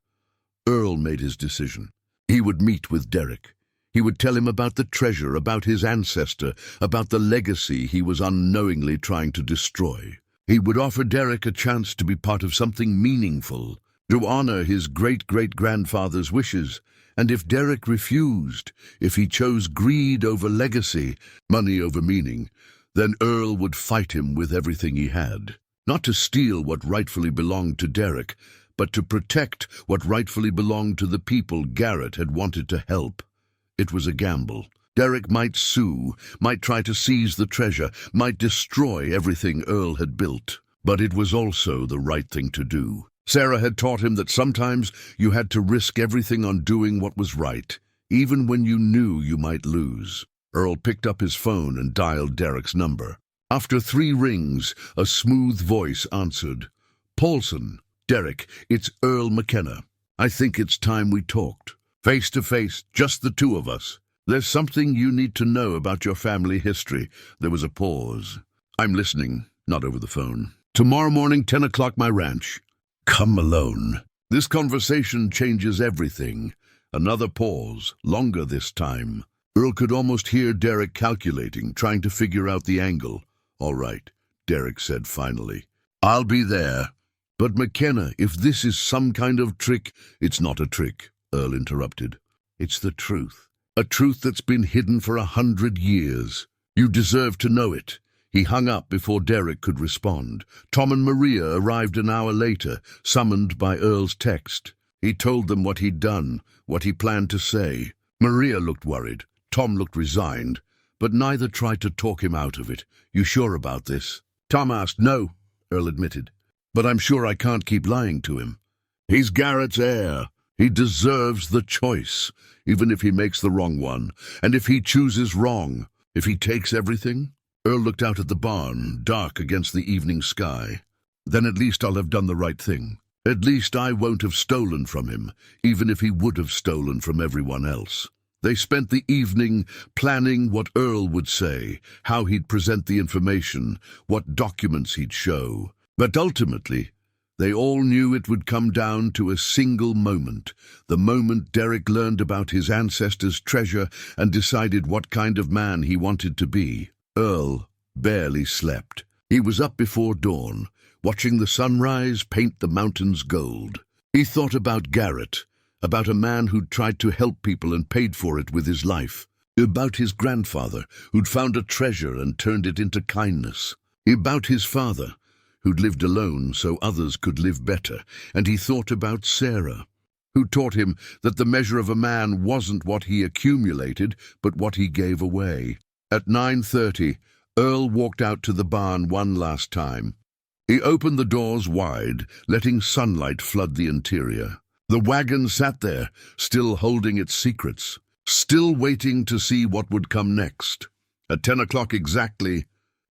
Earl made his decision. He would meet with Derek. He would tell him about the treasure, about his ancestor, about the legacy he was unknowingly trying to destroy. He would offer Derek a chance to be part of something meaningful, to honor his great-great-grandfather's wishes. And if Derek refused, if he chose greed over legacy, money over meaning, then Earl would fight him with everything he had. Not to steal what rightfully belonged to Derek, but to protect what rightfully belonged to the people Garrett had wanted to help. It was a gamble. Derek might sue, might try to seize the treasure, might destroy everything Earl had built. But it was also the right thing to do. Sarah had taught him that sometimes you had to risk everything on doing what was right, even when you knew you might lose. Earl picked up his phone and dialed Derek's number. After 3 rings, a smooth voice answered. "Paulson, Derek, it's Earl McKenna. I think it's time we talked. Face to face, just the 2 of us. There's something you need to know about your family history." There was a pause. "I'm listening," not over the phone. "Tomorrow morning, 10 o'clock, my ranch. Come alone." This conversation changes everything. Another pause, longer this time. Earl could almost hear Derek calculating, trying to figure out the angle. "All right," Derek said finally. "I'll be there." "But McKenna, if this is some kind of trick—" "It's not a trick," Earl interrupted. "It's the truth. A truth that's been hidden for 100 years. You deserve to know it." He hung up before Derek could respond. Tom and Maria arrived an hour later, summoned by Earl's text. He told them what he'd done, what he planned to say. Maria looked worried. Tom looked resigned, but neither tried to talk him out of it. "You sure about this?" Tom asked. "No," Earl admitted. "But I'm sure I can't keep lying to him. He's Garrett's heir. He deserves the choice, even if he makes the wrong one. And if he chooses wrong, if he takes everything?" Earl looked out at the barn, dark against the evening sky. "Then at least I'll have done the right thing. At least I won't have stolen from him, even if he would have stolen from everyone else." They spent the evening planning what Earl would say, how he'd present the information, what documents he'd show. But ultimately, they all knew it would come down to a single moment, the moment Derek learned about his ancestors' treasure and decided what kind of man he wanted to be. Earl barely slept. He was up before dawn, watching the sunrise paint the mountains gold. He thought about Garrett, about a man who'd tried to help people and paid for it with his life, about his grandfather, who'd found a treasure and turned it into kindness, about his father, who'd lived alone so others could live better, and he thought about Sarah, who taught him that the measure of a man wasn't what he accumulated, but what he gave away. At 9:30, Earl walked out to the barn one last time. He opened the doors wide, letting sunlight flood the interior. The wagon sat there, still holding its secrets, still waiting to see what would come next. At 10 o'clock exactly,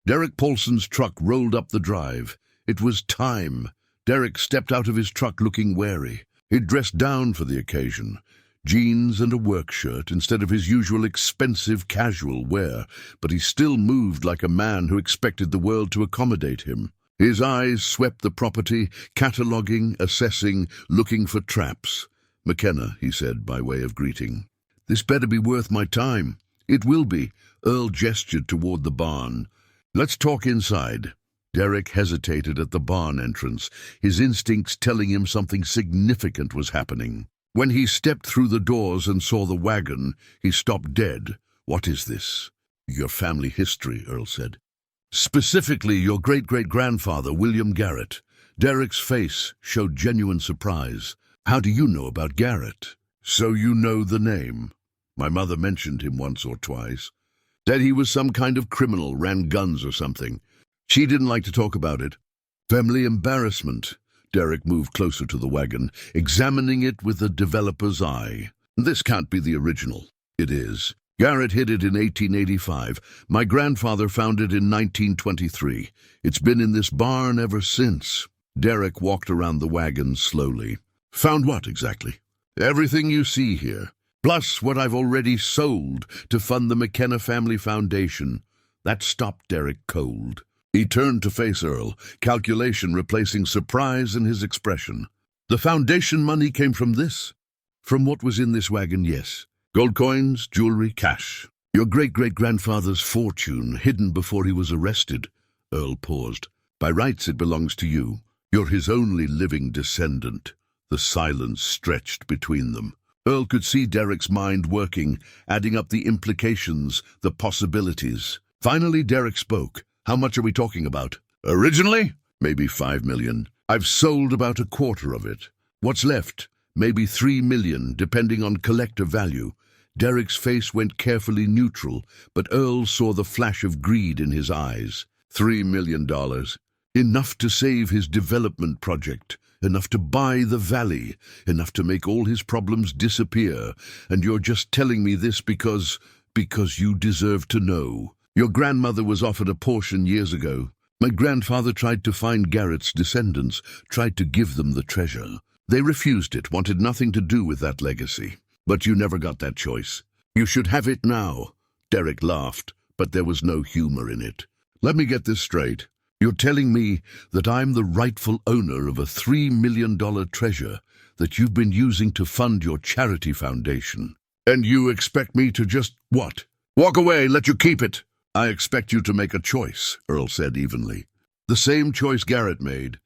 Derek Paulson's truck rolled up the drive. It was time. Derek stepped out of his truck looking wary. He'd dressed down for the occasion. Jeans and a work shirt instead of his usual expensive casual wear, but he still moved like a man who expected the world to accommodate him. His eyes swept the property, cataloguing, assessing, looking for traps. "McKenna," he said by way of greeting. "This better be worth my time." "It will be." Earl gestured toward the barn. "Let's talk inside." Derek hesitated at the barn entrance, his instincts telling him something significant was happening. When he stepped through the doors and saw the wagon, he stopped dead. "What is this?" "Your family history," Earl said. "Specifically, your great-great-grandfather, William Garrett." Derek's face showed genuine surprise. "How do you know about Garrett?" "So you know the name." "My mother mentioned him once or twice. Said he was some kind of criminal, ran guns or something. She didn't like to talk about it." "Family embarrassment." Derek moved closer to the wagon, examining it with a developer's eye. "This can't be the original." "It is. Garrett hid it in 1885. My grandfather found it in 1923. It's been in this barn ever since." Derek walked around the wagon slowly. "Found what exactly?" "Everything you see here, plus what I've already sold to fund the McKenna Family Foundation." That stopped Derek cold. He turned to face Earl, calculation replacing surprise in his expression. "The foundation money came from this?" "From what was in this wagon, yes. Gold coins, jewelry, cash. Your great-great-grandfather's fortune, hidden before he was arrested." Earl paused. "By rights it belongs to you. You're his only living descendant." The silence stretched between them. Earl could see Derek's mind working, adding up the implications, the possibilities. Finally, Derek spoke. How much are we talking about? Originally? Maybe 5 million. I've sold about a quarter of it. What's left? Maybe 3 million, depending on collector value. Derek's face went carefully neutral, but Earl saw the flash of greed in his eyes. $3 million. Enough to save his development project. Enough to buy the valley. Enough to make all his problems disappear. And you're just telling me this because you deserve to know. Your grandmother was offered a portion years ago. My grandfather tried to find Garrett's descendants, tried to give them the treasure. They refused it, wanted nothing to do with that legacy. But you never got that choice. You should have it now. Derek laughed, but there was no humor in it. Let me get this straight. You're telling me that I'm the rightful owner of a $3 million treasure that you've been using to fund your charity foundation. And you expect me to just, what? Walk away, let you keep it. I expect you to make a choice, Earl said evenly. The same choice Garrett made.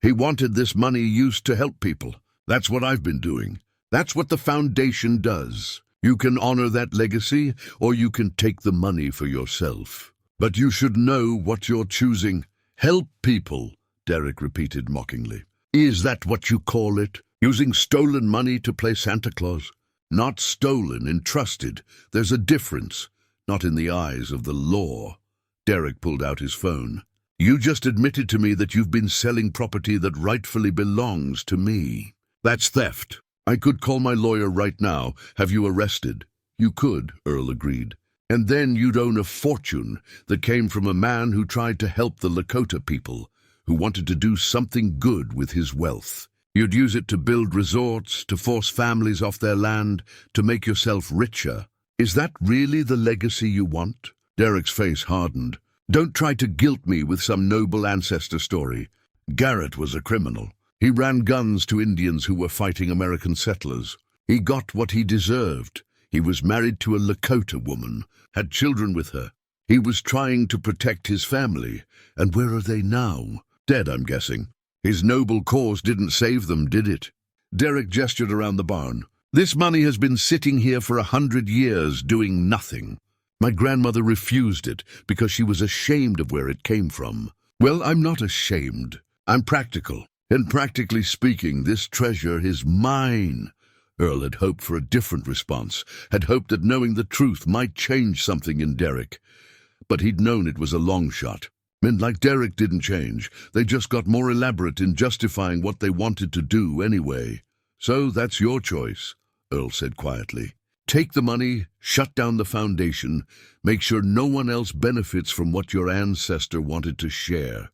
He wanted this money used to help people. That's what I've been doing. That's what the foundation does. You can honor that legacy, or you can take the money for yourself. But you should know what you're choosing. Help people, Derek repeated mockingly. Is that what you call it? Using stolen money to play Santa Claus? Not stolen, entrusted. There's a difference. Not in the eyes of the law. Derek pulled out his phone. You just admitted to me that you've been selling property that rightfully belongs to me. That's theft. I could call my lawyer right now, have you arrested. You could, Earl agreed. And then you'd own a fortune that came from a man who tried to help the Lakota people, who wanted to do something good with his wealth. You'd use it to build resorts, to force families off their land, to make yourself richer. Is that really the legacy you want? Derek's face hardened. Don't try to guilt me with some noble ancestor story. Garrett was a criminal. He ran guns to Indians who were fighting American settlers. He got what he deserved. He was married to a Lakota woman, had children with her. He was trying to protect his family. And where are they now? Dead, I'm guessing. His noble cause didn't save them, did it? Derek gestured around the barn. This money has been sitting here for 100 years, doing nothing. My grandmother refused it because she was ashamed of where it came from. Well, I'm not ashamed. I'm practical. And practically speaking, this treasure is mine. Earl had hoped for a different response, had hoped that knowing the truth might change something in Derek. But he'd known it was a long shot. Men like Derek didn't change. They just got more elaborate in justifying what they wanted to do anyway. So that's your choice, Earl said quietly. Take the money, shut down the foundation, make sure no one else benefits from what your ancestor wanted to share.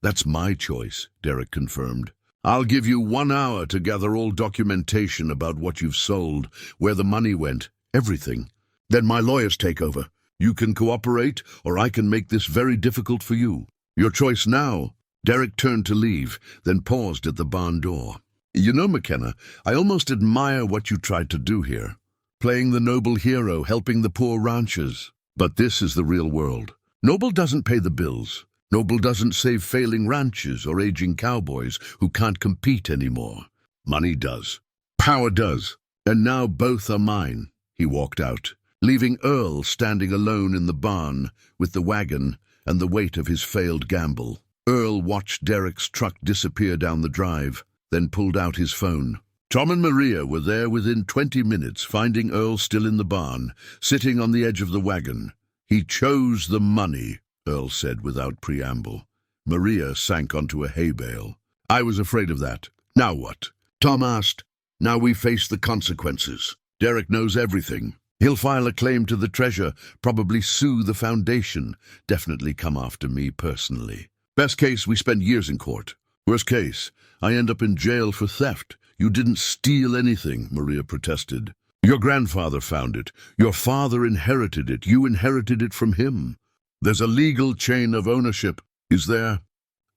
That's my choice, Derek confirmed. I'll give you 1 hour to gather all documentation about what you've sold, where the money went, everything. Then my lawyers take over. You can cooperate, or I can make this very difficult for you. Your choice now. Derek turned to leave, then paused at the barn door. You know, McKenna, I almost admire what you tried to do here. Playing the noble hero, helping the poor ranchers. But this is the real world. Noble doesn't pay the bills. Noble doesn't save failing ranchers or aging cowboys who can't compete anymore. Money does. Power does. And now both are mine. He walked out, leaving Earl standing alone in the barn with the wagon and the weight of his failed gamble. Earl watched Derek's truck disappear down the drive, then pulled out his phone. Tom and Maria were there within 20 minutes, finding Earl still in the barn, sitting on the edge of the wagon. He chose the money, Earl said without preamble. Maria sank onto a hay bale. I was afraid of that. Now what? Tom asked. Now we face the consequences. Derek knows everything. He'll file a claim to the treasure, probably sue the foundation, definitely come after me personally. Best case, we spend years in court. Worst case, I end up in jail for theft. You didn't steal anything, Maria protested. Your grandfather found it. Your father inherited it. You inherited it from him. There's a legal chain of ownership, is there?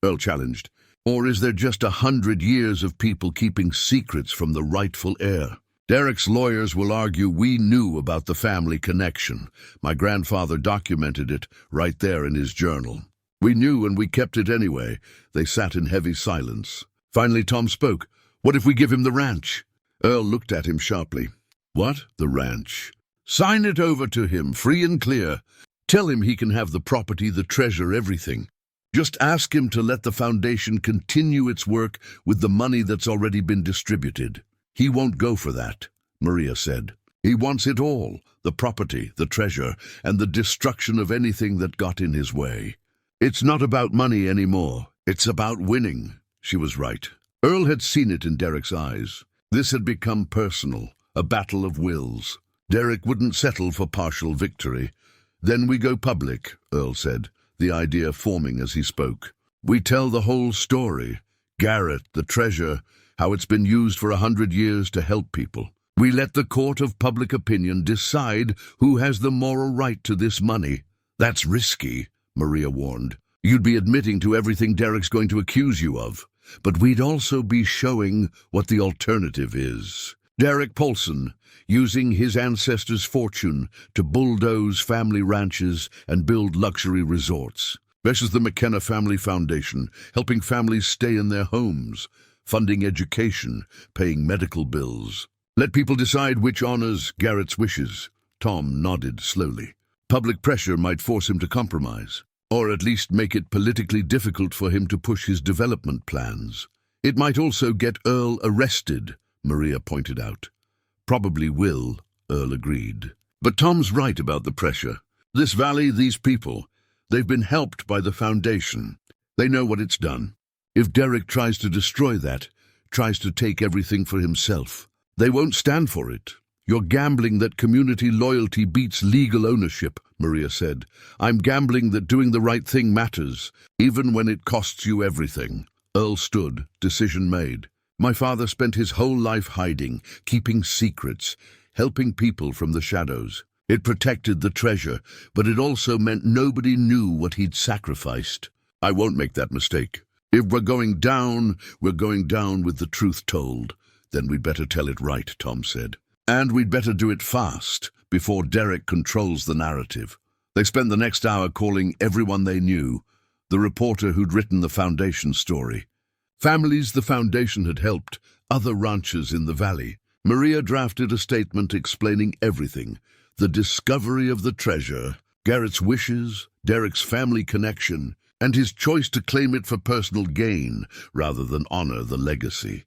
Earl challenged. Or is there just 100 years of people keeping secrets from the rightful heir? Derek's lawyers will argue we knew about the family connection. My grandfather documented it right there in his journal. We knew and we kept it anyway. They sat in heavy silence. Finally, Tom spoke. What if we give him the ranch? Earl looked at him sharply. What? The ranch? Sign it over to him, free and clear. Tell him he can have the property, the treasure, everything. Just ask him to let the foundation continue its work with the money that's already been distributed. He won't go for that, Maria said. He wants it all, the property, the treasure, and the destruction of anything that got in his way. It's not about money anymore. It's about winning. She was right. Earl had seen it in Derek's eyes. This had become personal, a battle of wills. Derek wouldn't settle for partial victory. Then we go public, Earl said, the idea forming as he spoke. We tell the whole story. Garrett, the treasure, how it's been used for 100 years to help people. We let the court of public opinion decide who has the moral right to this money. That's risky, Maria warned. You'd be admitting to everything Derek's going to accuse you of. But we'd also be showing what the alternative is. Derek Paulson, using his ancestors' fortune to bulldoze family ranches and build luxury resorts. Versus the McKenna Family Foundation, helping families stay in their homes, funding education, paying medical bills. Let people decide which honors Garrett's wishes. Tom nodded slowly. Public pressure might force him to compromise, or at least make it politically difficult for him to push his development plans. It might also get Earl arrested, Maria pointed out. Probably will, Earl agreed. But Tom's right about the pressure. This valley, these people, they've been helped by the foundation. They know what it's done. If Derek tries to destroy that, tries to take everything for himself, they won't stand for it. You're gambling that community loyalty beats legal ownership, Maria said. I'm gambling that doing the right thing matters, even when it costs you everything. Earl stood, decision made. My father spent his whole life hiding, keeping secrets, helping people from the shadows. It protected the treasure, but it also meant nobody knew what he'd sacrificed. I won't make that mistake. If we're going down with the truth told. Then we'd better tell it right, Tom said. And we'd better do it fast, before Derek controls the narrative. They spent the next hour calling everyone they knew, the reporter who'd written the foundation story. Families the foundation had helped, other ranchers in the valley. Maria drafted a statement explaining everything. The discovery of the treasure, Garrett's wishes, Derek's family connection, and his choice to claim it for personal gain rather than honor the legacy.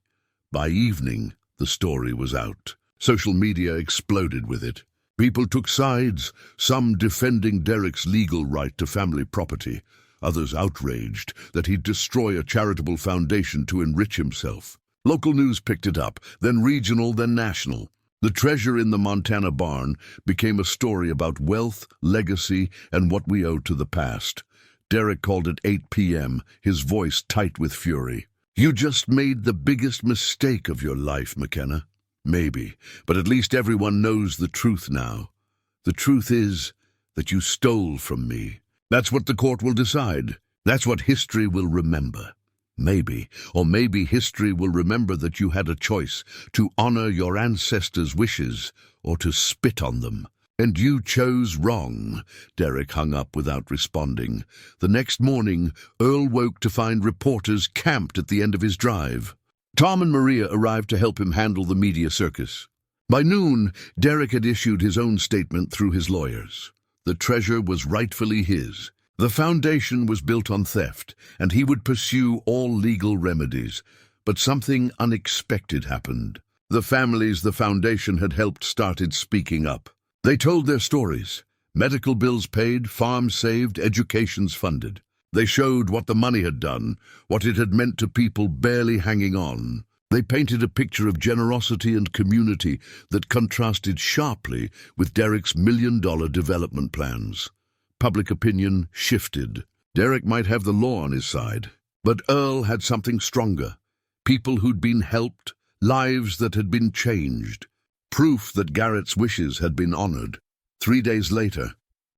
By evening, the story was out. Social media exploded with it. People took sides, some defending Derek's legal right to family property, others outraged that he'd destroy a charitable foundation to enrich himself. Local news picked it up, then regional, then national. The treasure in the Montana barn became a story about wealth, legacy, and what we owe to the past. Derek called at 8 p.m., his voice tight with fury. You just made the biggest mistake of your life, McKenna. Maybe, but at least everyone knows the truth now. The truth is that you stole from me. That's what the court will decide. That's what history will remember. Maybe, or maybe history will remember that you had a choice to honor your ancestors' wishes or to spit on them. And you chose wrong. Derek hung up without responding. The next morning, Earl woke to find reporters camped at the end of his drive. Tom and Maria arrived to help him handle the media circus. By noon, Derek had issued his own statement through his lawyers. The treasure was rightfully his. The foundation was built on theft, and he would pursue all legal remedies. But something unexpected happened. The families the foundation had helped started speaking up. They told their stories. Medical bills paid, farms saved, educations funded. They showed what the money had done, what it had meant to people barely hanging on. They painted a picture of generosity and community that contrasted sharply with Derek's million-dollar development plans. Public opinion shifted. Derek might have the law on his side, but Earl had something stronger. People who'd been helped, lives that had been changed. Proof that Garrett's wishes had been honored. 3 days later,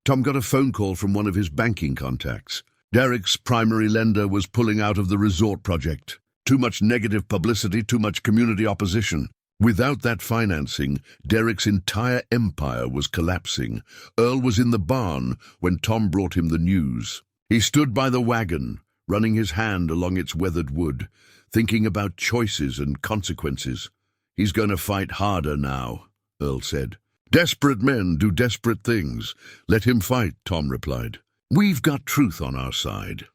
Tom got a phone call from one of his banking contacts. Derek's primary lender was pulling out of the resort project. Too much negative publicity, too much community opposition. Without that financing, Derek's entire empire was collapsing. Earl was in the barn when Tom brought him the news. He stood by the wagon, running his hand along its weathered wood, thinking about choices and consequences. "He's going to fight harder now," Earl said. "Desperate men do desperate things. Let him fight," Tom replied. "We've got truth on our side.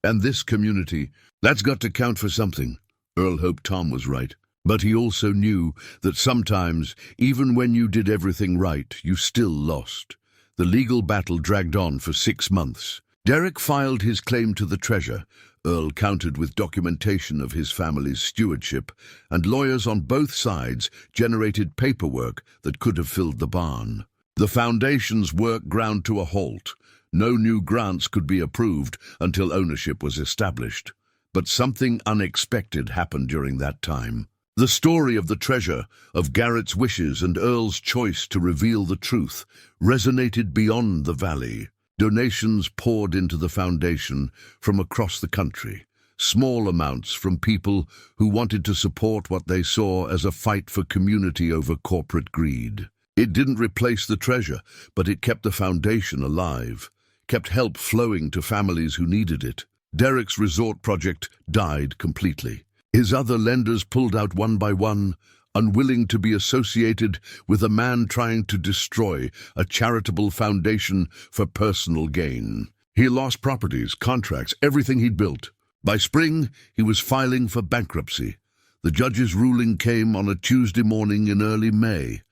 And this community, that's got to count for something." Earl hoped Tom was right, but he also knew that sometimes, even when you did everything right, you still lost. The legal battle dragged on for 6 months. Derek filed his claim to the treasure. Earl countered with documentation of his family's stewardship, and lawyers on both sides generated paperwork that could have filled the barn. The foundation's work ground to a halt. No new grants could be approved until ownership was established. But something unexpected happened during that time. The story of the treasure, of Garrett's wishes and Earl's choice to reveal the truth, resonated beyond the valley. Donations poured into the foundation from across the country, small amounts from people who wanted to support what they saw as a fight for community over corporate greed. It didn't replace the treasure, but it kept the foundation alive, kept help flowing to families who needed it. Derek's resort project died completely. His other lenders pulled out one by one, unwilling to be associated with a man trying to destroy a charitable foundation for personal gain. He lost properties, contracts, everything he'd built. By spring, he was filing for bankruptcy. The judge's ruling came on a Tuesday morning in early May.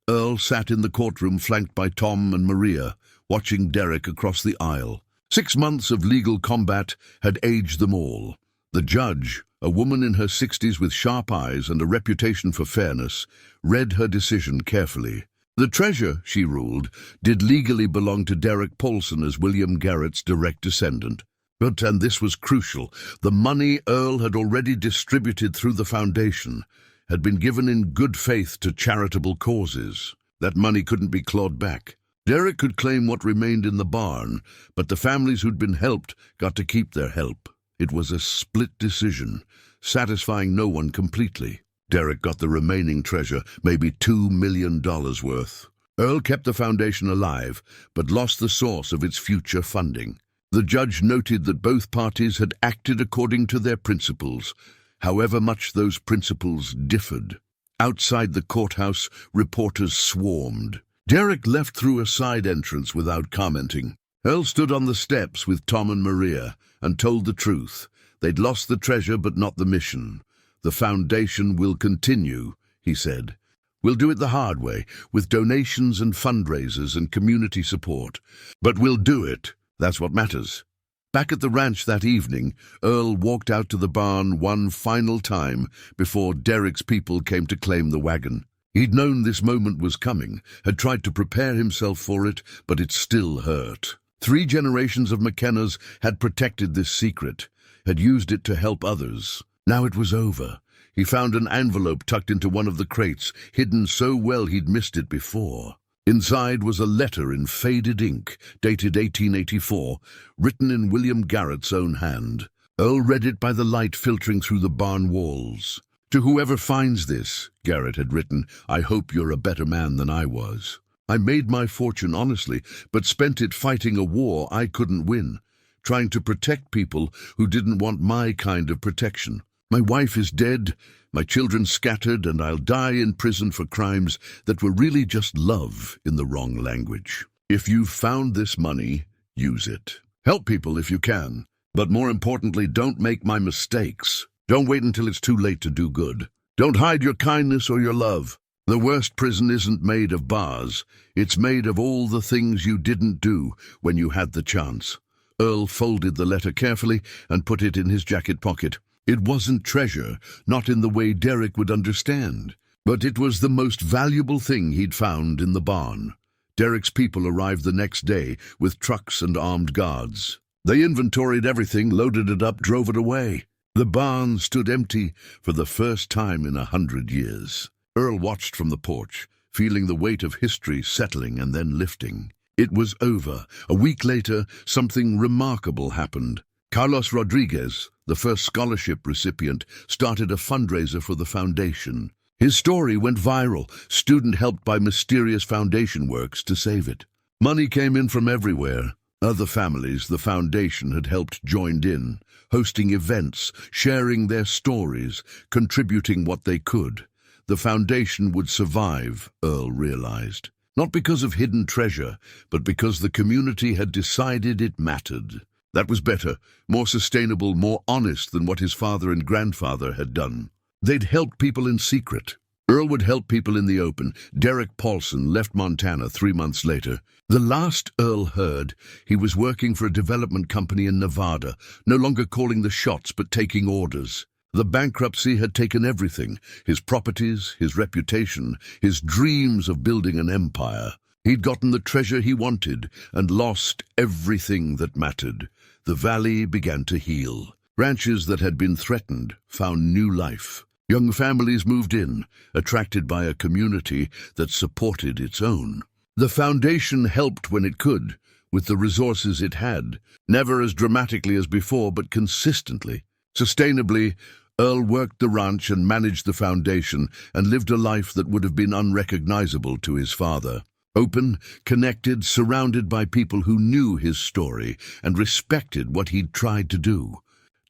Earl sat in the courtroom flanked by Tom and Maria, watching Derek across the aisle. 6 months of legal combat had aged them all. The judge, a woman in her 60s with sharp eyes and a reputation for fairness, read her decision carefully. The treasure, she ruled, did legally belong to Derek Paulson as William Garrett's direct descendant. But, and this was crucial, the money Earl had already distributed through the foundation had been given in good faith to charitable causes. That money couldn't be clawed back. Derek could claim what remained in the barn, but the families who'd been helped got to keep their help. It was a split decision, satisfying no one completely. Derek got the remaining treasure, maybe $2 million worth. Earl kept the foundation alive, but lost the source of its future funding. The judge noted that both parties had acted according to their principles, however much those principles differed. Outside the courthouse, reporters swarmed. Derek left through a side entrance without commenting. Earl stood on the steps with Tom and Maria and told the truth. They'd lost the treasure but not the mission. "The foundation will continue," he said. "We'll do it the hard way, with donations and fundraisers and community support. But we'll do it. That's what matters." Back at the ranch that evening, Earl walked out to the barn one final time before Derek's people came to claim the wagon. He'd known this moment was coming, had tried to prepare himself for it, but it still hurt. 3 generations of McKennas had protected this secret, had used it to help others. Now it was over. He found an envelope tucked into one of the crates, hidden so well he'd missed it before. Inside was a letter in faded ink, dated 1884, written in William Garrett's own hand. Earl read it by the light filtering through the barn walls. "To whoever finds this," Garrett had written, "I hope you're a better man than I was. I made my fortune honestly, but spent it fighting a war I couldn't win, trying to protect people who didn't want my kind of protection. My wife is dead, my children scattered, and I'll die in prison for crimes that were really just love in the wrong language. If you've found this money, use it. Help people if you can, but more importantly, don't make my mistakes. Don't wait until it's too late to do good. Don't hide your kindness or your love. The worst prison isn't made of bars. It's made of all the things you didn't do when you had the chance." Earl folded the letter carefully and put it in his jacket pocket. It wasn't treasure, not in the way Derek would understand, but it was the most valuable thing he'd found in the barn. Derek's people arrived the next day with trucks and armed guards. They inventoried everything, loaded it up, drove it away. The barn stood empty for the first time in 100 years. Earl watched from the porch, feeling the weight of history settling and then lifting. It was over. A week later, something remarkable happened. Carlos Rodriguez, the first scholarship recipient, started a fundraiser for the foundation. His story went viral, student helped by mysterious foundation works to save it. Money came in from everywhere. Other families the foundation had helped joined in, hosting events, sharing their stories, contributing what they could. The foundation would survive, Earl realized. Not because of hidden treasure, but because the community had decided it mattered. That was better, more sustainable, more honest than what his father and grandfather had done. They'd helped people in secret. Earl would help people in the open. Derek Paulson left Montana 3 months later. The last Earl heard, he was working for a development company in Nevada, no longer calling the shots but taking orders. The bankruptcy had taken everything, his properties, his reputation, his dreams of building an empire. He'd gotten the treasure he wanted and lost everything that mattered. The valley began to heal. Ranches that had been threatened found new life. Young families moved in, attracted by a community that supported its own. The foundation helped when it could, with the resources it had, never as dramatically as before, but consistently. Sustainably, Earl worked the ranch and managed the foundation and lived a life that would have been unrecognizable to his father. Open, connected, surrounded by people who knew his story and respected what he'd tried to do.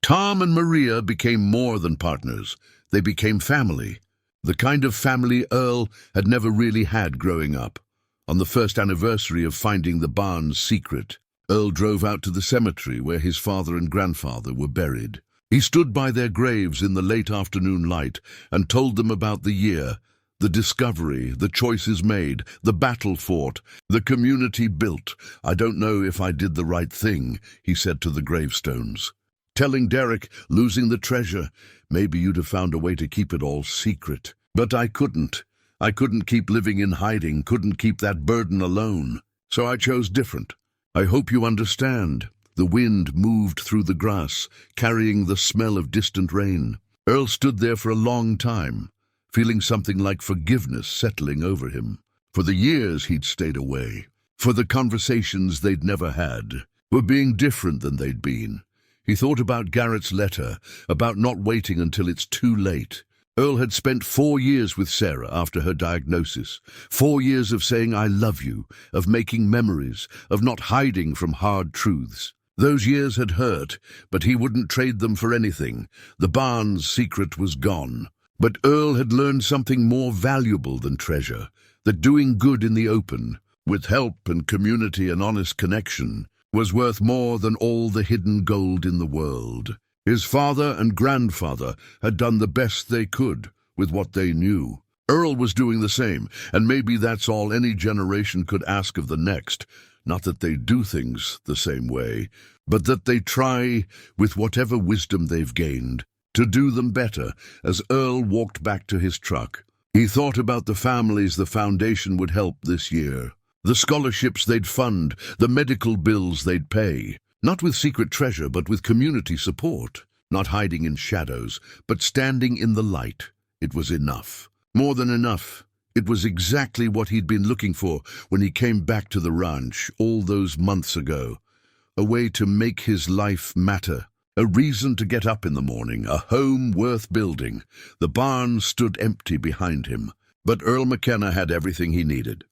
Tom and Maria became more than partners. They became family, the kind of family Earl had never really had growing up. On the first anniversary of finding the barn's secret, Earl drove out to the cemetery where his father and grandfather were buried. He stood by their graves in the late afternoon light and told them about the year, the discovery, the choices made, the battle fought, the community built. "I don't know if I did the right thing," he said to the gravestones. Telling Derek, "Losing the treasure, maybe you'd have found a way to keep it all secret. But I couldn't. I couldn't keep living in hiding, couldn't keep that burden alone. So I chose different. I hope you understand." The wind moved through the grass, carrying the smell of distant rain. Earl stood there for a long time, feeling something like forgiveness settling over him. For the years he'd stayed away, for the conversations they'd never had, were being different than they'd been. He thought about Garrett's letter, about not waiting until it's too late. Earl had spent 4 years with Sarah after her diagnosis. 4 years of saying "I love you," of making memories, of not hiding from hard truths. Those years had hurt, but he wouldn't trade them for anything. The barn's secret was gone. But Earl had learned something more valuable than treasure, that doing good in the open, with help and community and honest connection, was worth more than all the hidden gold in the world. His father and grandfather had done the best they could with what they knew. Earl was doing the same, and maybe that's all any generation could ask of the next. Not that they do things the same way, but that they try, with whatever wisdom they've gained, to do them better. As Earl walked back to his truck, he thought about the families the foundation would help this year. The scholarships they'd fund, the medical bills they'd pay. Not with secret treasure, but with community support. Not hiding in shadows, but standing in the light. It was enough. More than enough. It was exactly what he'd been looking for when he came back to the ranch all those months ago. A way to make his life matter. A reason to get up in the morning, a home worth building. The barn stood empty behind him, but Earl McKenna had everything he needed.